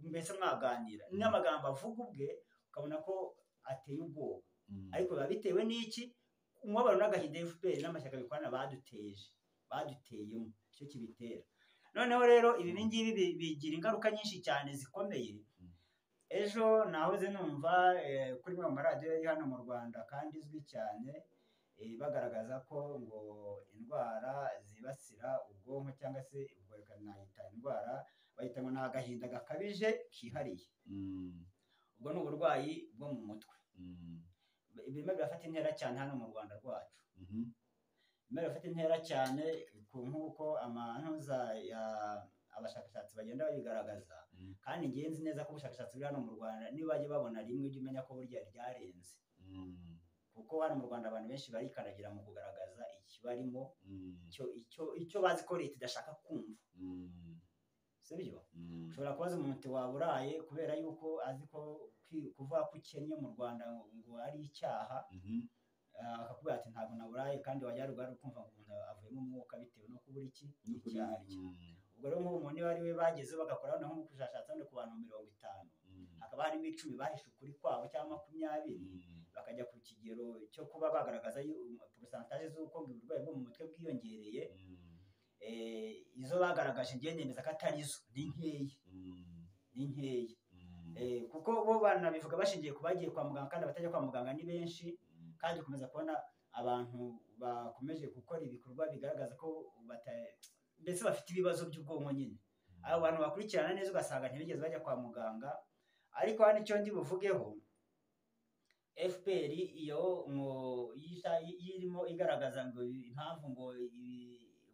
mbese mwaganira n'amagambo avuga ubwe ukabona ko ateye ubwoba, ariko biba bitewe n'iki? Umubabaro n'agahinda FPR n'amashyaka bikorana baduteyemo, icyo kibitera. Noneho rero ibi ngibi bigira ingaruka nyinshi cyane zikomeye. Ejo nahoze numva kuri mwe mu maradiyo yari hano mu Rwanda kandi izwi cyane, bagaragaza ko ngo indwara zibasira ubwonko cyangwa se ubwo reka nayita indwara bayita ngo ni agahinda gakabije kihariye. Ubwo ni uburwayi bwo mu mutwe. Birimo birafata intera cyane hano mu Rwanda rwacu. Birimo birafata intera cyane nk'uko abashakashatsi bagenda babigaragaza, kandi ngenzi neza ko ubushakashatsi buri hano mu Rwanda niba bajya babona rimwe ujye umenya ko burya ryarenze, kuko hano mu Rwanda abantu benshi barikanagira mu kugaragaza ikibarimo, icyo bazi ko leta idashaka kumva. Sibyo? Ushobora kubaza umuntu waburaye kubera yuko azi ko kuvuga ko ukennye mu Rwanda ngo ari icyaha, akakubwira ati ntabwo naburaye, kandi wajya rugari ukumva ngo umuntu avuyemo umwuka bitewe no kubura icyaha aricyo. Ubwo rero nk'ubu umuntu iyo ari we bagezeho bagakora noneho nk'ubushakashatsi ku bantu 50, hakaba harimo 10 bahishe ukuri kwabo cyangwa 20, bakajya ku kigero cyo kuba bagaragaza pourcentage z'uko uburwayi bwo mu mutwe bwiyongereye. Izo bagaragaje ngiye nemeza ko atari zo, ni nkeya, kuko bo banabivuga bashingiye ku bagiye kwa muganga, kandi abatajya kwa muganga ni benshi, kandi ukomeza kubona abantu bakomeje gukora ibikorwa bigaragaza ko mbese bafite ibibazo by'ubwonko nyine. Abo bantu bakurikirana neza ugasanga ntibigeze bajya kwa muganga. Ariko hano icyo ndi buvugeho, FPR iyo irimo igaragaza ngo impamvu ngo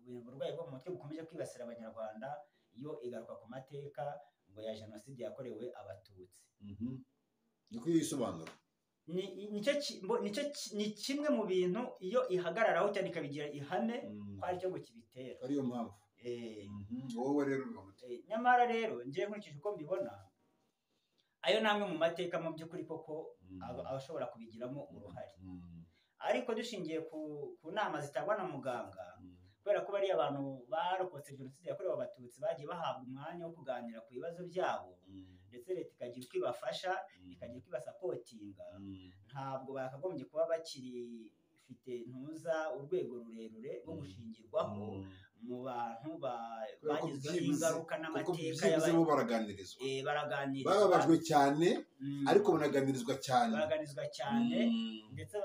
uburwayi bwo mu mutwe bukomeje kwibasira abanyarwanda, iyo igaruka ku mateka ngo ya jenoside yakorewe abatutsi. Niko yisobanura. Ni kimwe mu bintu iyo ihagararaho cyane ikabigira ihame ko ari cyo ngo kibitera. Ariyo mpamvu. Wowe rero nyamara rero ngiye nkurikije uko mbibona, ayo namwe mu mateka mu by'ukuri koko abashobora kubigiramo uruhare. Ariko dushingiye ku nama zitangwa na muganga, kubera ko bari abantu barokotse jenoside yakorewe abatutsi bagiye bahabwa umwanya wo kuganira ku bibazo byabo, ndetse leta ikagira uko ibafasha, ikagira uko ibasapotinga, ntabwo bakagombye kuba bakirifite urwego rurerure rwo gushingirwaho mu bantu bagizweho ingaruka n'amateka y'abantu. Baraganirizwa, bababajwe cyane, ariko banaganirizwa cyane, ndetse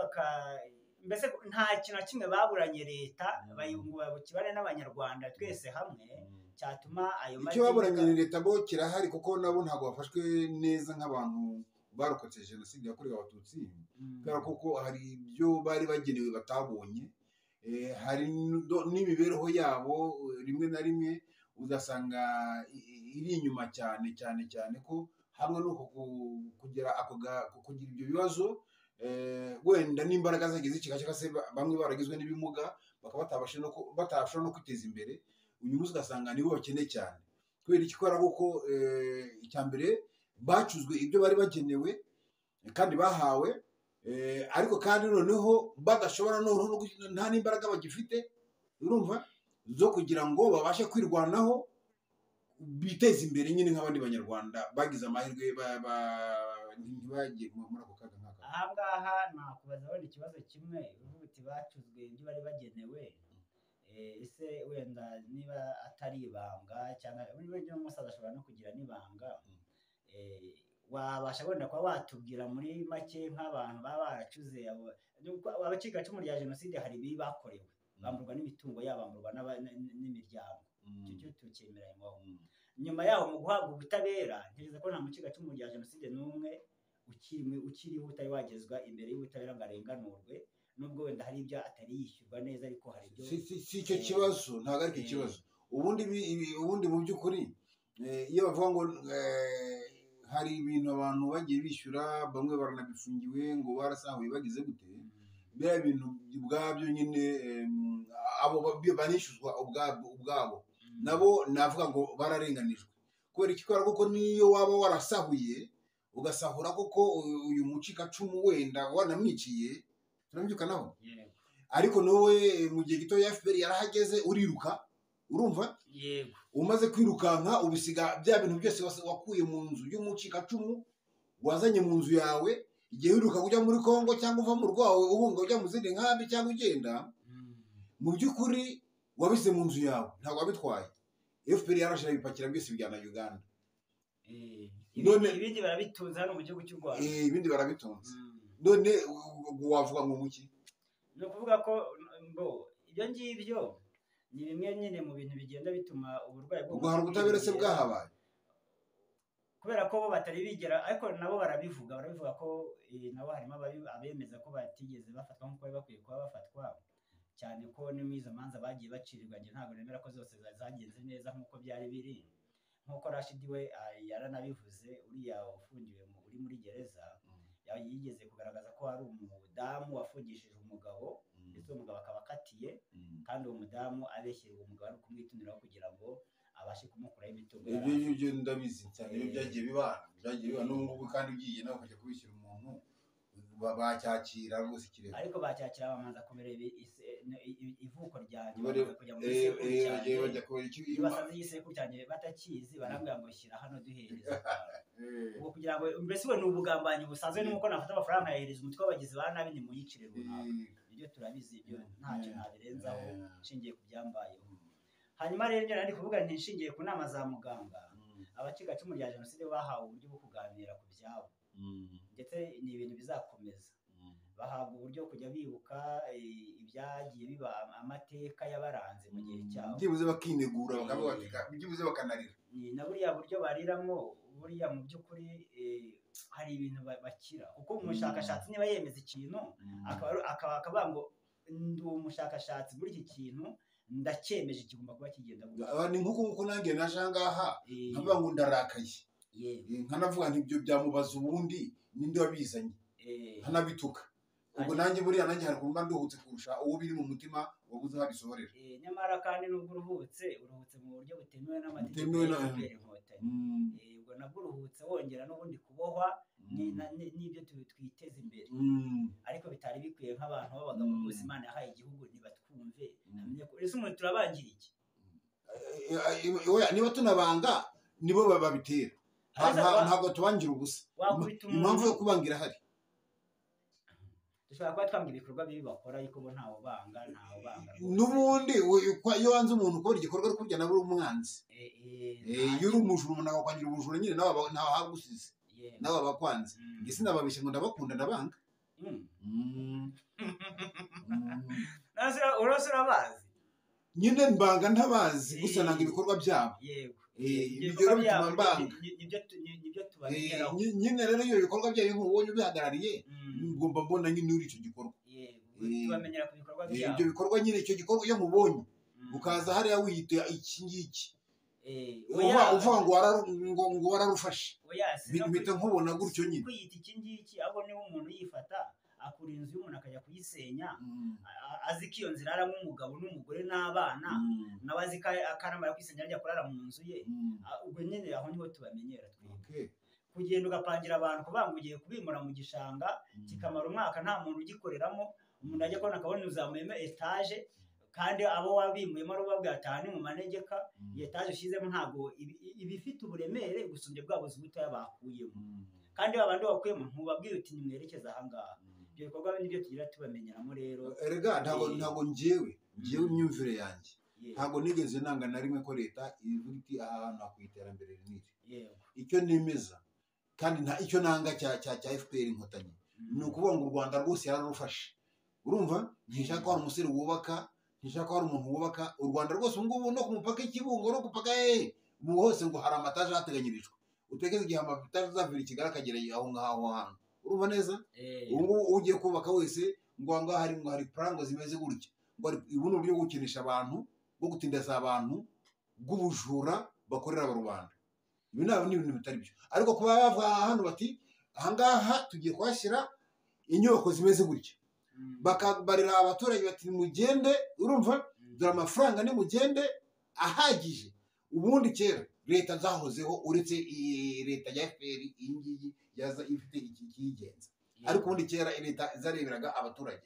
mbese nta kintu na kimwe baburanye leta bakibane n'abanyarwanda twese hamwe cyatuma ayo mateka. Icyo baburanye leta bo kirahari, kuko nabo ntabwo bafashwe neza nk'abantu barokotse jenoside yakorewe abatutsi, kubera kuko hari ibyo bari bagenewe batabonye, hari n'imibereho yabo rimwe na rimwe ugasanga iri inyuma cyane ko hamwe no kugira ibyo bibazo, wenda n'imbaraga zagize ikiga cyangwa se bamwe baragizwe n'ibimuga bakaba batabasha no kwiteza imbere, uyu munsi ugasanga nibo bakene cyane. Kubera iki? Kubera kuko icya mbere bacuzwe ibyo bari bagenewe kandi bahawe, ariko kandi noneho badashobora nta n'imbaraga bagifite, urumva, zo kugira ngo babashe kwirwanaho biteze imbere nyine nk'abandi banyarwanda bagize amahirwe ntibagiye muri ako kaga nk'aka. Aha ngaha nakubaza wenda ikibazo kimwe, uvuga uti bacuzwe ibyo bari bagenewe, ese wenda niba atari ibanga cyangwa wenda n'umusaza ashobora no kugira n'ibanga, wabasha wenda kuba watubwira muri make nk'abantu baba baracuze abacikacumu rya jenoside hari ibibi bakorewe, bamburwa n'imitungo yabo, bamburwa n'imiryango, icyo tucyemeranywaho. Nyuma yaho mu guhabwa ubutabera, ntekereza ko nta mucikacumu rya jenoside n'umwe ukiriho utari wagezwa imbere y'ubutabera ngo arenganurwe, nubwo wenda hari ibyo atari yishyurwa neza, ariko hari ibyo si icyo kibazo, ntabwo ari icyo kibazo. ubundi mu by'ukuri iyo bavuga ngo hari ibintu abantu bagiye bishyura, bamwe baranabifungiwe ngo barasahuye bagize gute, biriya bintu ubwabyo nyine abo banishyuzwa ubwabo nabo navuga ngo bararenganijwe. Kubera iki? Kubera kuko niyo waba warasahuye ugasahura koko uyu mucikacumu wenda wanamwiciye, turabyukanaho, ariko nowe mu gihe gito ya FPR yarahageze uriruka, urumva, yego, umaze kwirukanka ubisiga bya bintu byose wakuye mu nzu y'umucikacumu wazanye mu nzu yawe, igihe wiruka ujya muri Kongo cyangwa uva mu rwawe uhunga ujya mu zindi nkambi cyangwa ugenda, mu by'ukuri wabise mu nzu yawe, ntabwo wabitwaye. FPR yarashira bipakira byose bijyana Uganda. Ibindi barabitunze hano mu gihugu cy'u Rwanda. Ibindi barabitunze. None wavuga ngo muki? Ni ukuvuga ko ibyo ngibyo ni bimwe nyine mu bintu bigenda bituma uburwayi ubwo hari ubutabera se bwahabaye, kubera ko bo batari bigera, ariko nabo barabivuga ko nabo harimo abemeza ko batigeze bafatwa nk'uko bari bakwiye kuba bafatwa, cyane ko n'izo manza bagiye bacirirwa. Njye ntabwo nemera ko zose zagenze neza nk'uko byari biri, nk'uko Rashid we yaranabivuze, uriya ufungiwe uri muri gereza yigeze kugaragaza ko hari umudamu wafungishije umugabo, ndetse uwo mugabo akaba akatiye, kandi uwo mudamu abeshyira uwo mugabo ari kumwituniraho kugira ngo abashe kumukuraho imitungo. Ibyo ndabizi cyane, ibyo byagiye biba n'ubu ngubu, kandi ugiye nawe ukajya kubishyira umuntu bacyakira rwose ikirego, ariko bacyakira bamanza kumera ivuko ryanjye, kujya mu gisekuru cyanjye batakizi, barambwira ngo shyira hano duhereza ubwo, kugira ngo mbese we ni ubugambanyi busanzwe, nuko nafata amafaranga yahereza umutwe w'abagizi ba nabi ni muyicire runaka. Ibyo turabizi, ibyo ntacyo nabirenzaho nshingiye ku byambayeho. Hanyuma rero njye nari kuvuga nti nshingiye ku nama za muganga, abacikacumu rya jenoside bahawe uburyo bwo kuganira ku byabo, ndetse ni ibintu bizakomeza. Bahabwa uburyo kujya bibuka ibyagiye biba, amateka yabaranze mu gihe cyabo, byibuze bakinegura, byibuze bakanarira. Na buriya buryo bariramo, buriya mu by'ukuri hari ibintu bakira, kuko umushakashatsi niba yemeza ikintu akavuga ngo ndi umushakashatsi muri iki kintu, ndacyemeje, kigomba kuba kigenda gutya. Ni nk'uko nanjye naje aha ngaha nkavuga ngo ndarakaye, nkanavuga nti ibyo byamubaza ubundi ninde wabizanye, nkanabituka. Ubwo nanjye buriya nanjye hari kumva nduhutse kurusha uwo biri mu mutima wabuze aho abisohorera. Nyamara kandi nubwo uruhutse mu buryo butemewe n'amategeko y'Inkotanyi, ubwo nabwo uruhutse wongera n'ubundi kubohwa n'ibyo twiteze imbere, ariko bitari bikwiye nk'abantu b'abagabo rwose Imana yahaye igihugu ntibatwumve. Ese umuntu turabangira iki? Niba tunabanga nibo babitera, ntabwo tubangira ubusa, impamvu yo kubangira hari. Dushobora kuba twambwira ibikorwa bibi bakora, ariko bo ntawo banga n'ubundi. Iyo wanze umuntu ukora igikorwa ari kurya nawe uri umwanzi. Iyo uri umujura umuntu akakwangira ubujura, nyine nawe ntawe ahagusize, nawe abakwanze. Njye sinababeshye ngo ndabakunda ndabanga. Urose urabazi nyine, mbanga ntabazi, gusa nanga ibikorwa byabo. Ibyo rero bituma mbanga. Nyine rero iyo ibikorwa byayo nk'ubonye ubihagarariye, ngomba mbona nyine uri icyo gikorwa. Tubamenyera ku bikorwa byabo. Ibyo bikorwa nyine, icyo gikorwa iyo mubonye ukaza hariya wiyita iki ngiki, uvuga ngo wararufashe, mpita nkubona gutyo nyine. Kwiyita iki ngiki, ahubwo niba umuntu yifata akura inzu y'umuntu akajya kuyisenya, azi ko iyo nzira aramo umugabo n'umugore n'abana, nawe azi ko akaramara kwisenya ajya kurara mu nzu ye, ubwo nyine aho niho tubamenyera twebwe. Kugenda ugapangira abantu kuvuga ngo ugiye kubimura mu gishanga, kikamara umwaka nta muntu ugikoreramo, umuntu ajya kubona akabona uzamuyemo etaje, kandi abo wabimuyemo ari ubabwira atanu mu manegeka, iyi etaje ushyizemo ntabwo iba ifite uburemere gusumbya bwa buzi butoya bakuyemo, kandi babandi bakuyemo ntubabwire uti nimwerekeze aha ngaha. Ibyo bikorwa nibyo tugira tubamenyeramo rero. Erega ntabwo njyewe imyumvire yanjye, ntabwo nigeze nanga na rimwe ko leta ivuga iti aha hantu hakwiye iterambere rinini. Icyo nemeza kandi icyo nanga cya FPR Inkotanyi ni ukuvuga ngo u Rwanda rwose yararufashe. Urumva, ntishaka ko hari umusore wubaka, ntishaka ko hari umuntu wubaka u Rwanda rwose. Ubu ngubu no ku mupaka Kibungo no ku mupaka mu hose ngo hari amataje hateganyirijwe. utekereza igihe amavuta azavira i Kigali akagera aho ngaho hantu urumva neza ubu ugiye kubaka wese ngo ngaha hari prango zimeze gutya ngo ibu ni uburyo bwo gukinisha abantu bwo gutindaza abantu bw'ubujura bakorera rubanda ibi ni ibintu bitari byo ariko kuba bava hano bati ahangaha tugiye kuhashyira inyubako zimeze gutya bakabarira abaturage bati mugende urumva dore amafaranga ni mugende ahagije ubundi kera leta zahozeho uretse leta ya FPR iyi ngiyi yaza ifite ikigenza ariko ubundi kera leta zareberaga abaturage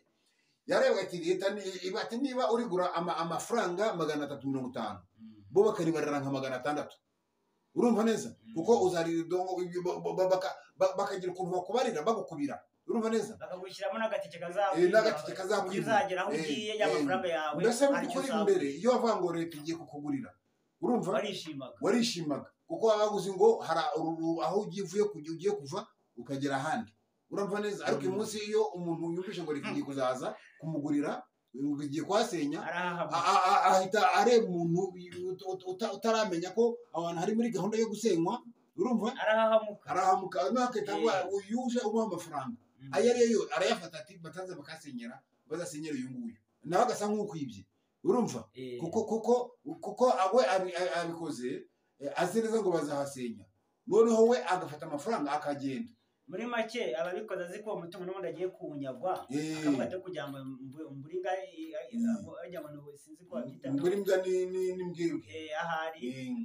yareba ati leta ibati niba urigura amafaranga 350 bo bakaribarira nka 600 urumva neza kuko uzari dongo bakagira ukuntu bakubarira bagukubira urumva neza bakagushyiramo n'agatike kazakwira uzagera aho ugiye y'amafaranga yawe mbese kuri imbere iyo wavuga ngo leta igiye kukugurira urumva warishimaga kuko wabaguze ngo hari aho ugiye kuva ukagera ahandi urumva neza ariko uyu munsi iyo umuntu yumvise ngo leta igiye kuzaza kumugurira ugiye kuhasenya ahita areba umuntu utaramenya ko abantu hari muri gahunda yo gusenywa urumva arahamuka nakita uyuje umuha amafaranga ayo ariyo arayafata ati batanze bakasenyera bazasenyera uyu nguyu nawe agasa nk'ukwibye urumva kuko awe abikoze azi neza ngo bazahasenya noneho we agafata amafaranga akagenda muri make ababikoze azi ko umutungo n'ubundi agiye kuwunyagwa akavuga ati kugira ngo mburinga ajya ngo sinzi ko babyita mburinga n'imbwirwe ahari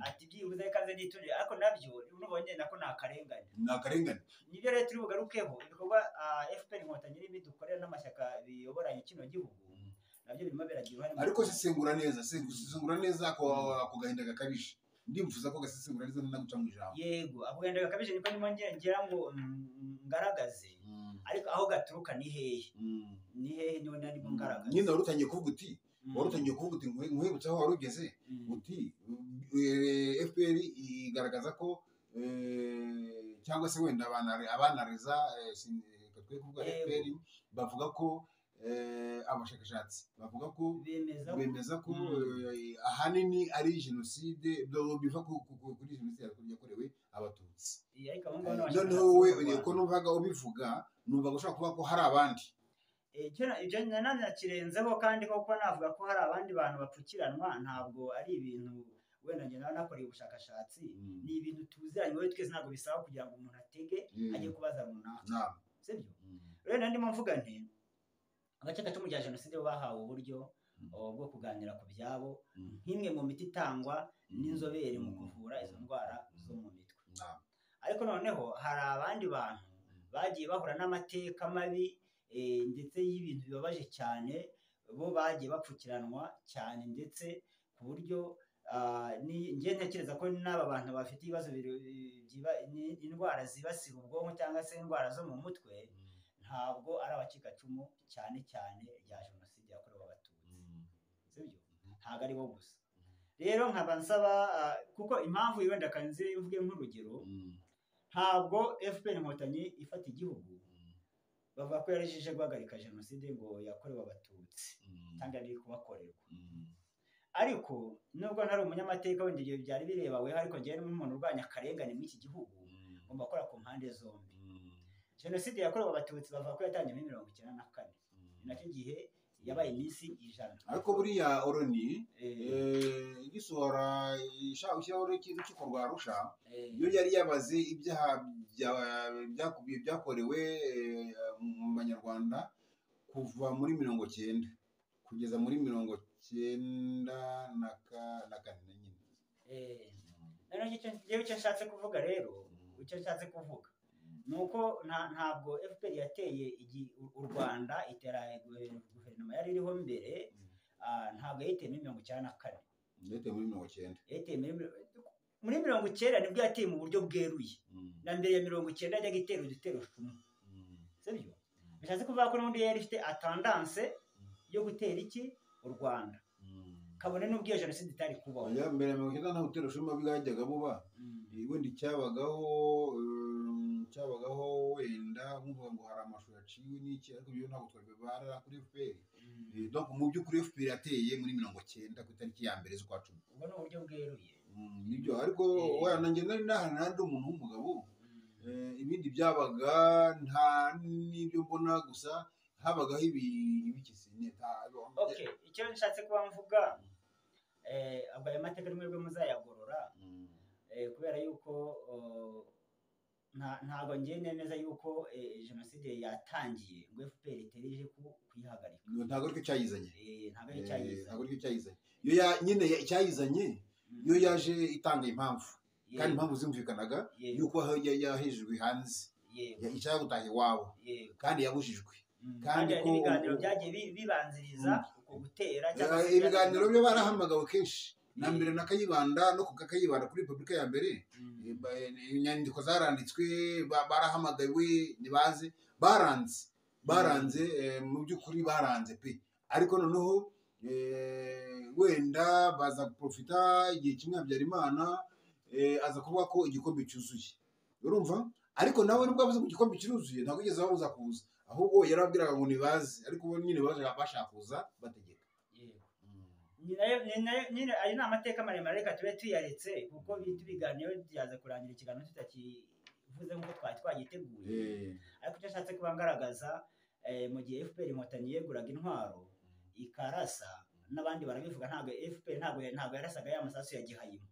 ati byibuze kaze n'iturire ariko nabyo unubonye nako nakarengane nibyo rero turi bugarukeho ibikorwa FPR inkotanyi n'ibi dukorera n'amashyaka biyoboranye kino gihugu nabyo birimo biragira uruhare ariko sesengura neza ko gahinda gakabije ndimfuza ko gasesengura neza naguca mu ijambo yego agahinda gakabije niko ndimo ngira ngo ngaragaze ariko aho gaturuka ni hehe niwe narimo ngaragaza nyine warutangiye kuvuga uti nkwibutsa aho warugeze uti FPR igaragaza ko cyangwa se wenda abanariza twe kuvuga FPR bavuga ko abashakashatsi bavuga ko bemeza ko ahanini ari jenoside biva kuri jenoside yakorewe abatutsi noneho wowe ko numvaga ubivuga numva gushaka kuvuga ko hari abandi ibyo nanakirenzeho kandi koko navuga ko hari abandi bantu bapfukiranwa ntabwo ari ibintu wenda njye nawe nakoreye ubushakashatsi ni ibintu tuziranye wowe twese ntabwo bisaba kugira ngo umuntu atege ajye kubaza runaka sibyo rero ndimo mvuga nti agace gato mu gihe jenoside bahawe uburyo bwo kuganira ku byabo nk'imwe mu miti itangwa n'inzobere mu kuvura izo ndwara zo mu mitwe ariko noneho hari abandi bantu bagiye bahura n'amateka mabi ndetse y'ibintu bibabaje cyane bo bagiye bapfukiranwa cyane ndetse ku buryo njye ntekereza ko n'aba bantu bafite ibibazo indwara zibasira ubwonko cyangwa se indwara zo mu mutwe ntabwo ari abacikacumu cyane rya jenoside yakorewe abatutsi sibyo ntabwo ari bo gusa rero nkaba nsaba kuko impamvu wenda kanze mvuge nk'urugero ntabwo FPR inkotanyi ifata igihugu bavuga ko yarejeje guhagarika jenoside ngo yakorewe abatutsi cyangwa ari kubakorerwa ariko nubwo ntari umunyamateka wenda ibyo byari birebawe ariko njyewe n'umuntu urwanya akarengane muri iki gihugu ngomba gukora ku mpande zombi jenoside yakorewe abatutsi bavuga ko yatangiye muri 1994 nacyo gihe yabaye iminsi 100 ariko buriya oroni igisohora ishyiraho urukiko rwa Arusha iyo yari yabaze ibyaha byakorewe mu banyarwanda kuva muri 90 kugeza muri 94 nyine rero icyo nshatse kuvuga nuko ntabwo FPR yateye u Rwanda itera guverinoma yari iriho mbere ntabwo yayiteye muri 1994 yateye muri 90 muri 90 nibwo yateye mu buryo bweruye na mbere ya 90 yajyaga itera udutero shumwe sibyo bishatse kuvuga ko n'undi yari ifite attendance yo gutera iki u Rwanda kabone n'ubwo iyo jenoside itari kubaho ya mbere ya 90 nta utero shumwe bwajyaga buba wenda cyabagaho wenda nkuvuga ngo hari amashuri yaciwe n'iki ariko byo ntabwo twabibara kuri FPR donc mu by'ukuri FPR yateye muri 90 ku itariki ya mbere z'ukwa 10 ubwo ni uburyo bweruye nibyo ariko nanjye nari nahandi umuntu w'umugabo ibindi byabaga nta n'ibyo mbona gusa habagaho ibikisi okay icyo nshatse kuba mvuga aba amateka n'umwe muzayagorora kubera yuko ntago ngiye nemeza yuko jenoside yatangiye ngo FPR iterije kuyihagarika ntago ariko cyayizanye ntago ariko cyayizanye yo nyine cyayizanye yo yaje itanga impamvu kandi impamvu zimvikanaga yuko yahejejwe hanze icyaha gutaha iwabo kandi yabujijwe kandi ko ibiganiro byagiye bibanziriza uko gutera ibiganiro byo barahamagawe kenshi na mbere na Kayibanda no kukakayibanda kuri Republika ya mbere inyandiko zaranditswe barahamagawe nibaze baranze mu by'ukuri baranze pe ariko noneho wenda baza profita igihe kimwe Habyarimana aza kuvuga ko igikombe cyuzuye urumva ariko nawe nubwo avuze ko igikombe cyuzuye ntabwo yigeze babuza kuza ahubwo yarabwiraga ngo nibaze ariko bo nyine bashaka kuza bategeka nyine ayo ni amateka maremare reka tube tuyaretse kuko ibiganiro byaza kurangira ikiganiro tutakivuze nk'uko twari twagiteguye ariko icyo ashatse kuba ngaragaza mu gihe FPR inkotanyi yeguraga intwaro ikarasa n'abandi barabivuga ntabwo FPR ntabwo yarasaga ya masasu ya gihayima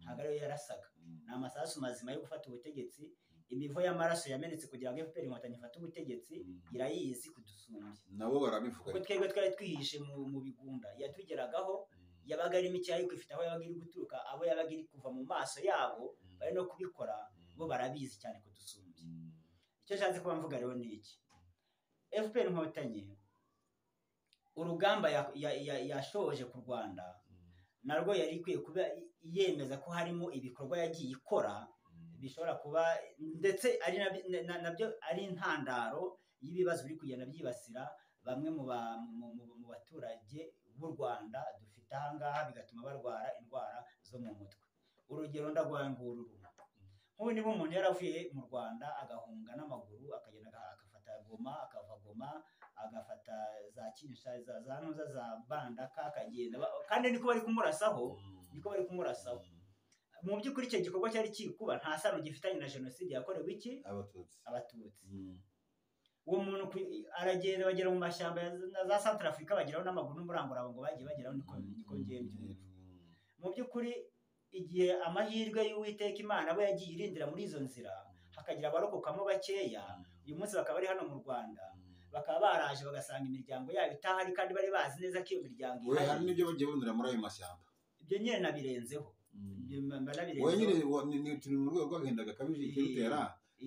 ntabwo ariyo yarasaga ni amasasu mazima yo gufata ubutegetsi imivo y'amaraso yamenetse kugira ngo FPR inkotanyi ifate ubutegetsi irayizi kudusumbya nabo barabivuga kuko twebwe twari twihishe mu bigunda yatugeragaho yabaga ari mike ariko ifite aho yabaga iri guturuka abo yabaga iri kuva mu maso yabo bari no kubikora bo barabizi cyane kudusumbya icyo nshatse kuba mvuga rero ni iki FPR inkotanyi urugamba yashoje ku Rwanda narwo yari ikwiye kuba yemeza ko harimo ibikorwa yagiye ikora bishobora kuba ndetse ari nabyo ari intandaro y'ibibazo biri kugenda byibasira bamwe mu baturage b'u Rwanda dufite ahangaha bigatuma barwara indwara zo mu mutwe urugero ndagwangura nk'ubu niba umuntu yaravuye mu Rwanda agahunga n'amaguru akagenda agafata Goma akava Goma agafata za Kinshasa za Ntuza za Bandaka akagenda kandi niko bari kumurasaho mu by'ukuri icyo gikorwa cyari kikuba nta sano gifitanye na jenoside yakorewe iki abatutsi uwo muntu aragenda bagera mu mashyamba za Central Africa bageraho n'amaguru n'umurangurabo ngo bagiye bageraho niko ngende mu by'ukuri igihe amahirwe y'Uwiteka Imana abo yagiye irindira muri izo nzira hakagira abarokokamo bakeya uyu munsi bakaba bari hano mu Rwanda bakaba baraje bagasanga imiryango yabo itahari kandi bari bazi neza ko iyo miryango ihari hari n'ibyo bagiye bundira muri ayo mashyamba ibyo nyine nabirenzeho ni turi mu rwego rw'agahinda gakabije ikadutera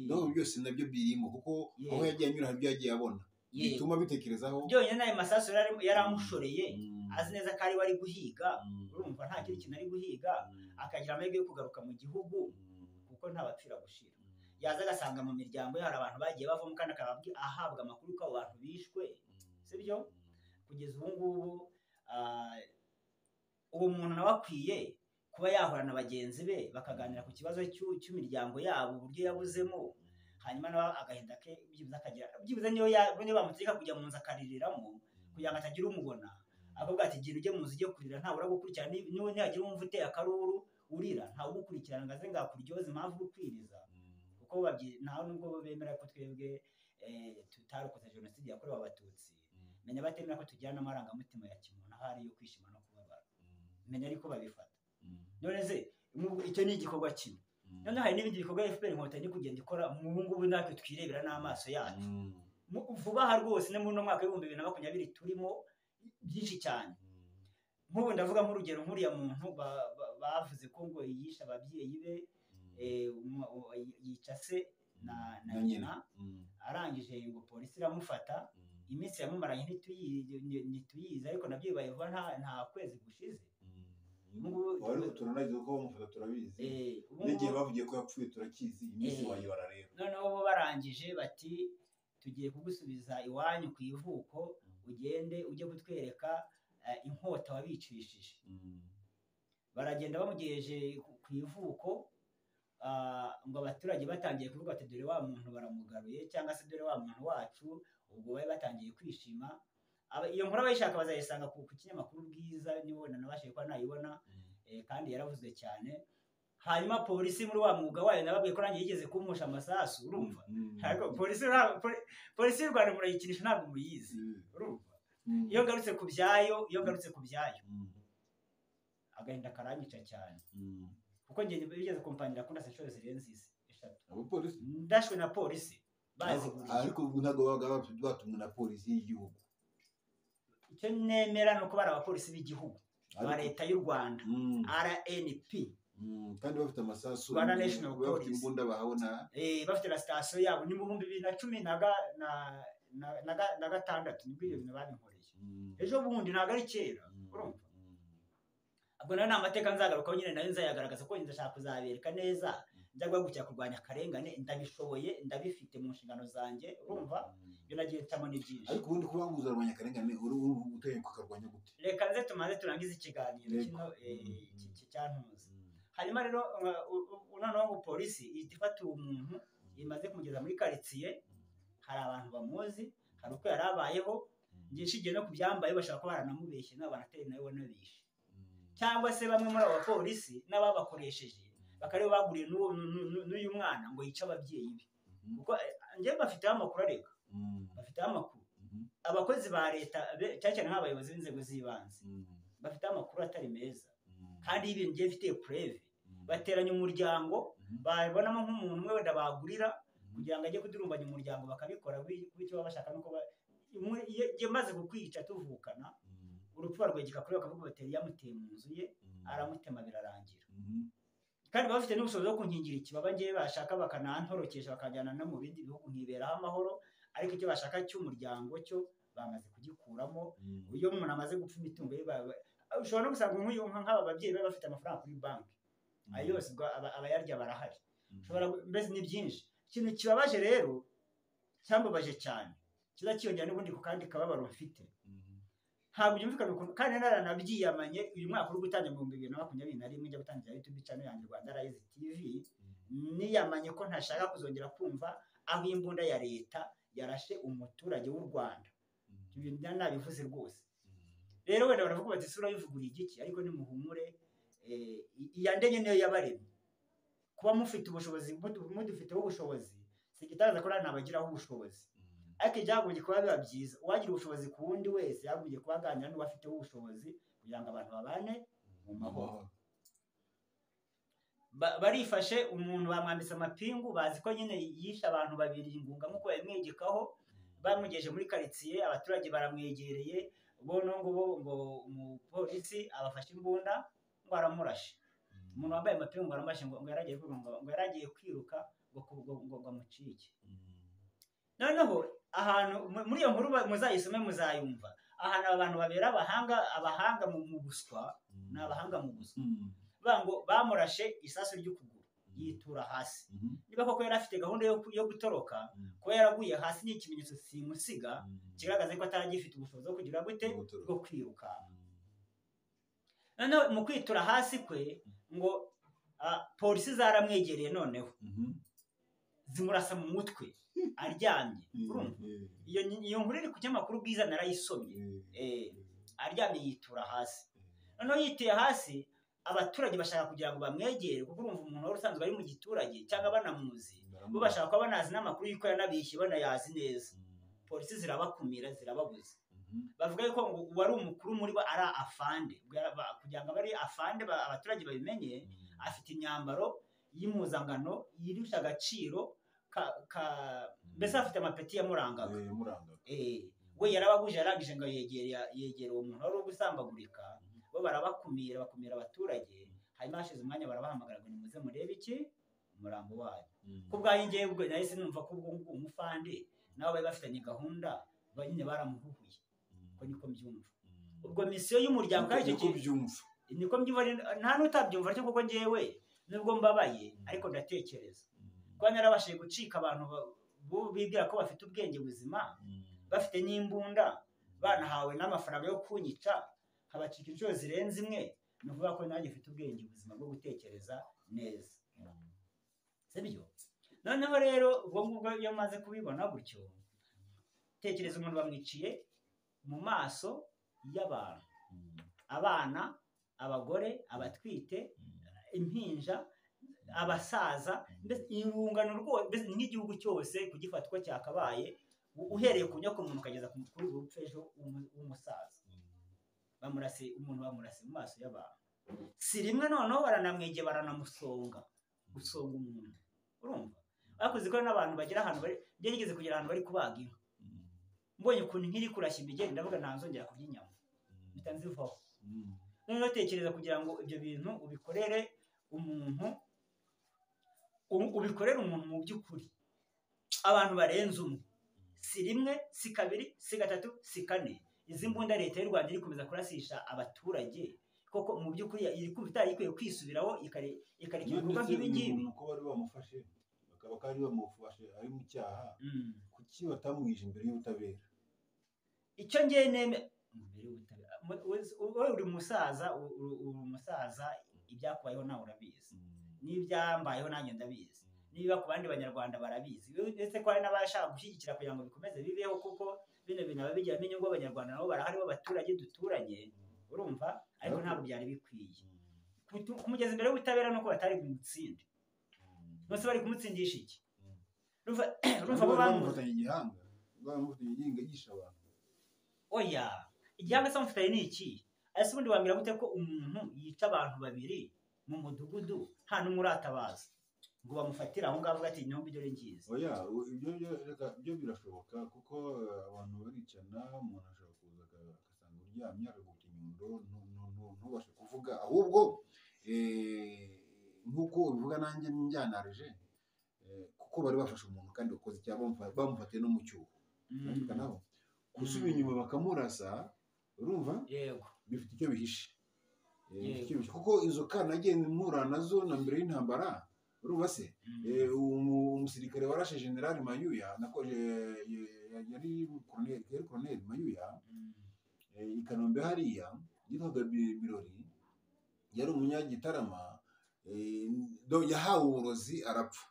no byose nabyo birimo kuko aho yagiye anyura ibyo yagiye abona bituma bitekerezaho byonyine n'ayo masasu yaramushoreye azi neza ko ari we ari guhiga urumva nta kindi kintu ari guhiga akagira amahirwe yo kugaruka mu gihugu kuko ntabapfira gushira yaza agasanga mu miryango hari abantu bagiye bavamo kandi akaba ahabwa amakuru ko abo bantu bishwe sibyo kugeza ubu ngubu uwo muntu nawe akwiye kuba yahura na bagenzi be bakaganira ku kibazo cy'imiryango yabo uburyo yabuzemo hanyuma nawe agahinda ke byibuze niyo bamutegeka kujya mu nzu akaririramo kugira ngo atagira umubona akavuga ati gira ujye mu nzu ujye kurira ntabura gukurikirana niwe nihagira umva uteye akaruru urira ntawe ugukurikirana ngo aze ngakuryoza impamvu ukwiriza kuko ntawe nubwo bemera ko twebwe tutarokoze jenoside yakorewe abatutsi menya batemera ko tugira n'amarangamutima ya kimuntu aho ari yo kwishima no kubabara menya ariko babifata none se icyo ni igikorwa kimwe noneho hari n'ibindi bikorwa FPR inkotanyi kugenda ikora mu ngubu natwe twirebera n'amaso yacu vuba aha rwose no muri uno mwaka w'2020 turimo byinshi cyane nk'ubu ndavuga nk'urugero nk'uriya muntu bavuze ko ngo yishe ababyeyi be yica se na nyina arangije ngo polisi iramufata iminsi yamumaranye ntituyizi ariko nabyo bibaye vuba nta kwezi gushize turanazi ko bamufata turabizi n'igihe bavugiye ko yapfuye turakizi iminsi wayibara rero noneho bo barangije bati tugiye kugusubiza iwanyu ku ivuko ugende ujye kutwereka inkota wabicishije baragenda bamugejeje ku ivuko ngo abaturage batangiye kuvuga ati dore wa muntu baramugaruye cyangwa se dore wa muntu wacu ubwo bari batangiye kwishima iyo nkuru abayishaka bazayisanga ku kinyamakuru Bwiza nibo nabashije kuba nayibona kandi yaravuzwe cyane. Hanyuma polisi muri wa mwuga wayo nababwiye ko nanjye yigeze kumusha amasasu, urumva. Ariko polisi y'u Rwanda murayikinisha ntabwo muyizi, urumva. Iyo ngarutse ku byayo agahinda karanyica cyane, kuko njye bigeze kumpangira ko ndase inshuro zirenze 3. Ndashwe na polisi bazi, ariko ntago baga batumwe na polisi y'igihugu. Icyo nemera nuko bari abapolisi b'igihugu ba leta y'u Rwanda, RNP, kandi bafite amasasu, Rwanda National Police, bafite imbunda bahabona, bafite na station yabo ni mu 2016 nibwo ibyo bintu babinkoreye. Ejo bundi ntago ari kera, urumva. Abwo nayo amateka nzagarukaho nyine nayo nzayagaragaza ko ndashaka kuzabereka neza njya gukira kurwanya akarengane, ndabishoboye, ndabifite mu nshingano zanjye, urumva. Byo nagiye tamo ni byinshi. Ariko ubundi kubanguza kurwanya akarengane uteye kukarwanya gute? Reka nze tumaze turangiza ikiganiro kino cyantuze. Hanyuma rero noneho polisi ifata umuntu imaze kumugeza muri quartier, hari abantu bamuzi, hari uko yarabayeho, ngishigiye no kubyambaye bashaka ko baranamubeshye n'abanateye nawe nabishe, cyangwa se bamwe muri abo polisi n'ababakoresheje bakareba baguriye n'uyu mwana ngo yice ababyeyi be, kuko ngiye bafite amakuru areka, bafite amakuru. Abakozi ba leta cyane nk'abayobozi b'inzego z'ibanze bafite amakuru atari meza, kandi ibintu ngiye bifite preve. Bateranya umuryango, babonamo nk'umuntu umwe wenda bagurira kugira ngo ajye kudurumbanya umuryango, bakabikora bityo bashaka nuko maze kukwica tuvukana, urupfu rwegeka kuri bakavuga bateri yamuteye mu nzu ye, aramutema birarangira. Kandi bafite n'ubushobozi bwo kunkingira ikibaba, ngiye bashaka bakanantorokesha bakajyana no mu bindi bihugu nkiberaho amahoro, ariko icyo bashaka cy'umuryango cyo bamaze kugikuramo. Iyo umuntu amaze gupfa imitungo ye, ushobora no gusanga nk'aba babyeyi baba bafite amafaranga kuri banki, ayo yose abayarya barahari, ushobora mbese ni byinshi. Ikintu kibabaje rero, cyambabaje cyane, kiza kiyongera n'ubundi ku kandi kababaro mfite, ntabwo byumvikana ukuntu, kandi naranabyiyamanye. Uyu mwaka uri gutangira mu 2021 njya gutangira YouTube channel yanjye Rwanda Rise TV, niyamanye ko ntashaka kuzongera kumva aho imbunda ya leta yarashe umuturage w'u Rwanda. Ibyo nabivuze rwose. Rero wenda baravuga bati sura yivuguriye igiki, ariko ni muhumure, iyandenye niyo yabaremye. Kuba mufite ubushobozi, mudufiteho ubushobozi, sigitaza ko nabagiraho ubushobozi, ariko ijyaguye kuba biba byiza uwagira ubushobozi ku wundi wese yaguye kubaganira n'uwafiteho ubushobozi kugira ngo abantu babane mu mahoro. Barifashe umuntu bamwambitse amapingu, bazi ko nyine yishe abantu 2 ingunga nk'uko yamwegekaho, bamugeje muri quartier, abaturage baramwegereye, ngo umupolisi abafashe imbunda ngo aramurashe. Umuntu wambaye amapingu aramashe ngo yaragiye kwiruka ngo amucike. Noneho ahantu muri iyo nkuru muzayisome muzayumva, ahantu abantu babera abahanga mu buswa, n'abahanga mu buswa, bango bamurashe isasu ry'ukuguru yitura hasi. Niba koko yari afite gahunda yo gutoroka, ko yaraguye hasi ni ikimenyetso simusiga kigaragaza ko ataragifite ubushobozi bwo kugira gute bwo kwiruka. Noneho mu kwitura hasi kwe ngo polisi zaramwegereye, noneho zimurasa mu mutwe aryamye. Urumva iyo nkuru iri ku kinyamakuru Bwiza narayisomye. Aryamye yitura hasi. Noneho yitiye hasi, abaturage bashaka kugira ngo bamwegere, kuko urumva umuntu wari usanzwe ari mu giturage cyangwa banamuzi, bo bashaka ko banazi n'amakuru y'uko yanabishye banayazi neza. Polisi zirabakumira, zirababuza. Bavuga yuko ngo wari umukuru muri bo ari afande, kugira ngo bari afande abaturage babimenye, afite imyambaro y'impuzankano yirusha agaciro, mbese afite amapeti yamurangaga. We yarababuje, yarangije ngo yegere uwo muntu wari gusambagurika, bo barabakumira, bakumira abaturage. Hanyuma hashize umwanya barabahamagara ngo nimuze murebe iki umurambo wayo. Kubwaye ngiye ubwo nahise numva ko ubwo umufande nabo bari bafitanye gahunda, nyine baramuhuhuye. Ko niko mbyumva. Ubwo misiyo y'umuryango kandi icyo byumva niko mbyumva, nta n'utabyumva cyo, kuko ngewe nubwo mbabaye ariko ndatekereza ko narabashije gucika abantu bibwira ko bafite ubwenge buzima, bafite n'imbunda, banahawe n'amafaranga yo kunyica, habacika inshuro zirenze imwe. Ni ukuvuga ko nanjye mfite ubwenge buzima bwo gutekereza neza, sibyo? Noneho rero ubwo ngubwo iyo maze kubibona gutyo, tekereza umuntu bamwiciye mu maso y'abantu, abana abagore, abatwite, impinja, abasaza, mbese irungano rwose nk'igihugu cyose kugifata uko cyakabaye, uhereye ku nyokomuntu ukageza kuri urupfu ejo w'umusaza. Umuntu bamurase mu maso y'abantu. Si rimwe noneho baranamwegeye baranamusonga, gusonga umuntu. Urumva? Ariko uzi ko n'abantu bagira ahantu bari, njye nigeze kugera ahantu bari kubaga inka. Mbonye ukuntu nkiri kurashya imigeri ndavuga ntanzongera kurya inyama. Mpita nzivaho. Noneho tekereza kugira ngo ibyo bintu ubikorere umuntu mu by'ukuri. Abantu barenze umwe. Si rimwe, si kabiri, si gatatu, si kane. Izi mbunda leta y'u Rwanda iri komeza kurasisha abaturage. Koko mu by'ukuri iri kumva ikwiye kwisubiraho ikareka ibikorwa nk'ibi ngibi. Uko bari bamufashe bakaba Kari bamufashe ari mu cyaha, kuki batamwije imbere y'ubutabera? Icyo ngiye neme uri umusaza ibyakubayeho nawe urabizi, n'ibyambayeho nanjye ndabizi, niba ku bandi banyarwanda barabizi, ndetse ko hari n'abashaka gushyigikira kugira ngo bikomeze bibeho, kuko bino bintu babigiramo inyungu. Abanyarwanda nabo barahari b'abaturage duturanye, urumva, ariko ntabwo byari bikwiye kumugeza imbere y'ubutabera, nuko batari kumutsinde. Bose bari kumutsindisha iki? Urumva bo bamufatanye igihanga, bamufitanye yigisha abantu. Oya, igihanga se mufitanye ni iki? Ese ubundi wambwira gute ko umuntu yica abantu babiri mu mudugudu nta n'umwe uratabaza ngo bamufatire aho ngaho ati nyombi dore ngize? Oya, ibyo birashoboka, kuko abantu baricana, umuntu ashobora kuza agasanga uryamye akaguta inyundo ntubashe kuvuga, ahubwo nk'uko ubivuga nanjye njyanarije, kuko bari bafashe umuntu kandi ukoze icyaha bamufatiye no mu cyuho. Naho gusubira inyuma bakamurasa, urumva, bifite icyo bihishe. Kuko izo kana agenda impura nazo na mbere y'intambara, urumva se, umusirikare warashe General Mayuya, yari Colonel Mayuya, i Kanombe hariya, yitwaga Birori, yari umunyagitarama, yahawe uburozi arapfa.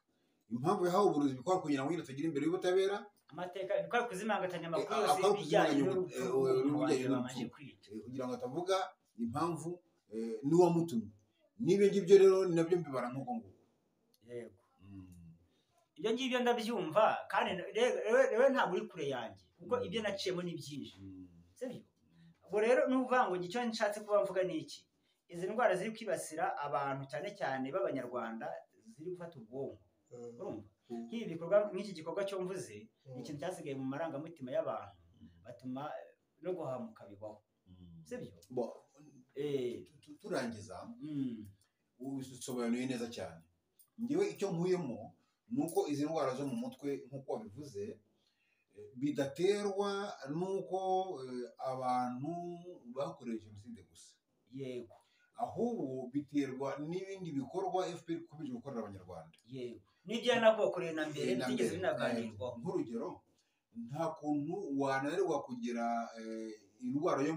Impamvu yahawe uburozi bikora kugira ngo atagira imbere y'ubutabera, amateka bikora kuzimangatanya amakuru yose y'ibijyanye n'urupfu, kugira ngo atavuga impamvu n'uwamutumye. N'ibyo ngibyo rero ni nabyo mbibara nk'uko nguko. Yego, ibyo ngibyo ndabyumva, kandi rero ntabwo uri kure yanjye, kuko ibyo naciyemo ni byinshi, sibyo? Ubwo rero n'uvuga ngo icyo nshatse kuba mvuga ni iki? Izi ndwara ziri kwibasira abantu cyane cyane b'abanyarwanda, ziri gufata ubwonko. Urumva? Nk'ibi bikorwa, nk'iki gikorwa cyo mvuze, ni ikintu cyasigaye mu marangamutima y'abantu, batuma no guhamuka bibaho, sibyo? Turangiza, ubisobanuye neza cyane. Ngewe icyo nkuyemo ni uko izi ndwara zo mu mutwe nk'uko wabivuze bidaterwa n'uko abantu bakorewe jenoside gusa. Yego. Ahubwo biterwa n'ibindi bikorwa FPR ikomeje gukorera abanyarwanda. Yego. N'ibyo yanakokoreye na mbere bitigeze binaganirwaho. Nk'urugero, nta kuntu wananirwa kugira indwara yo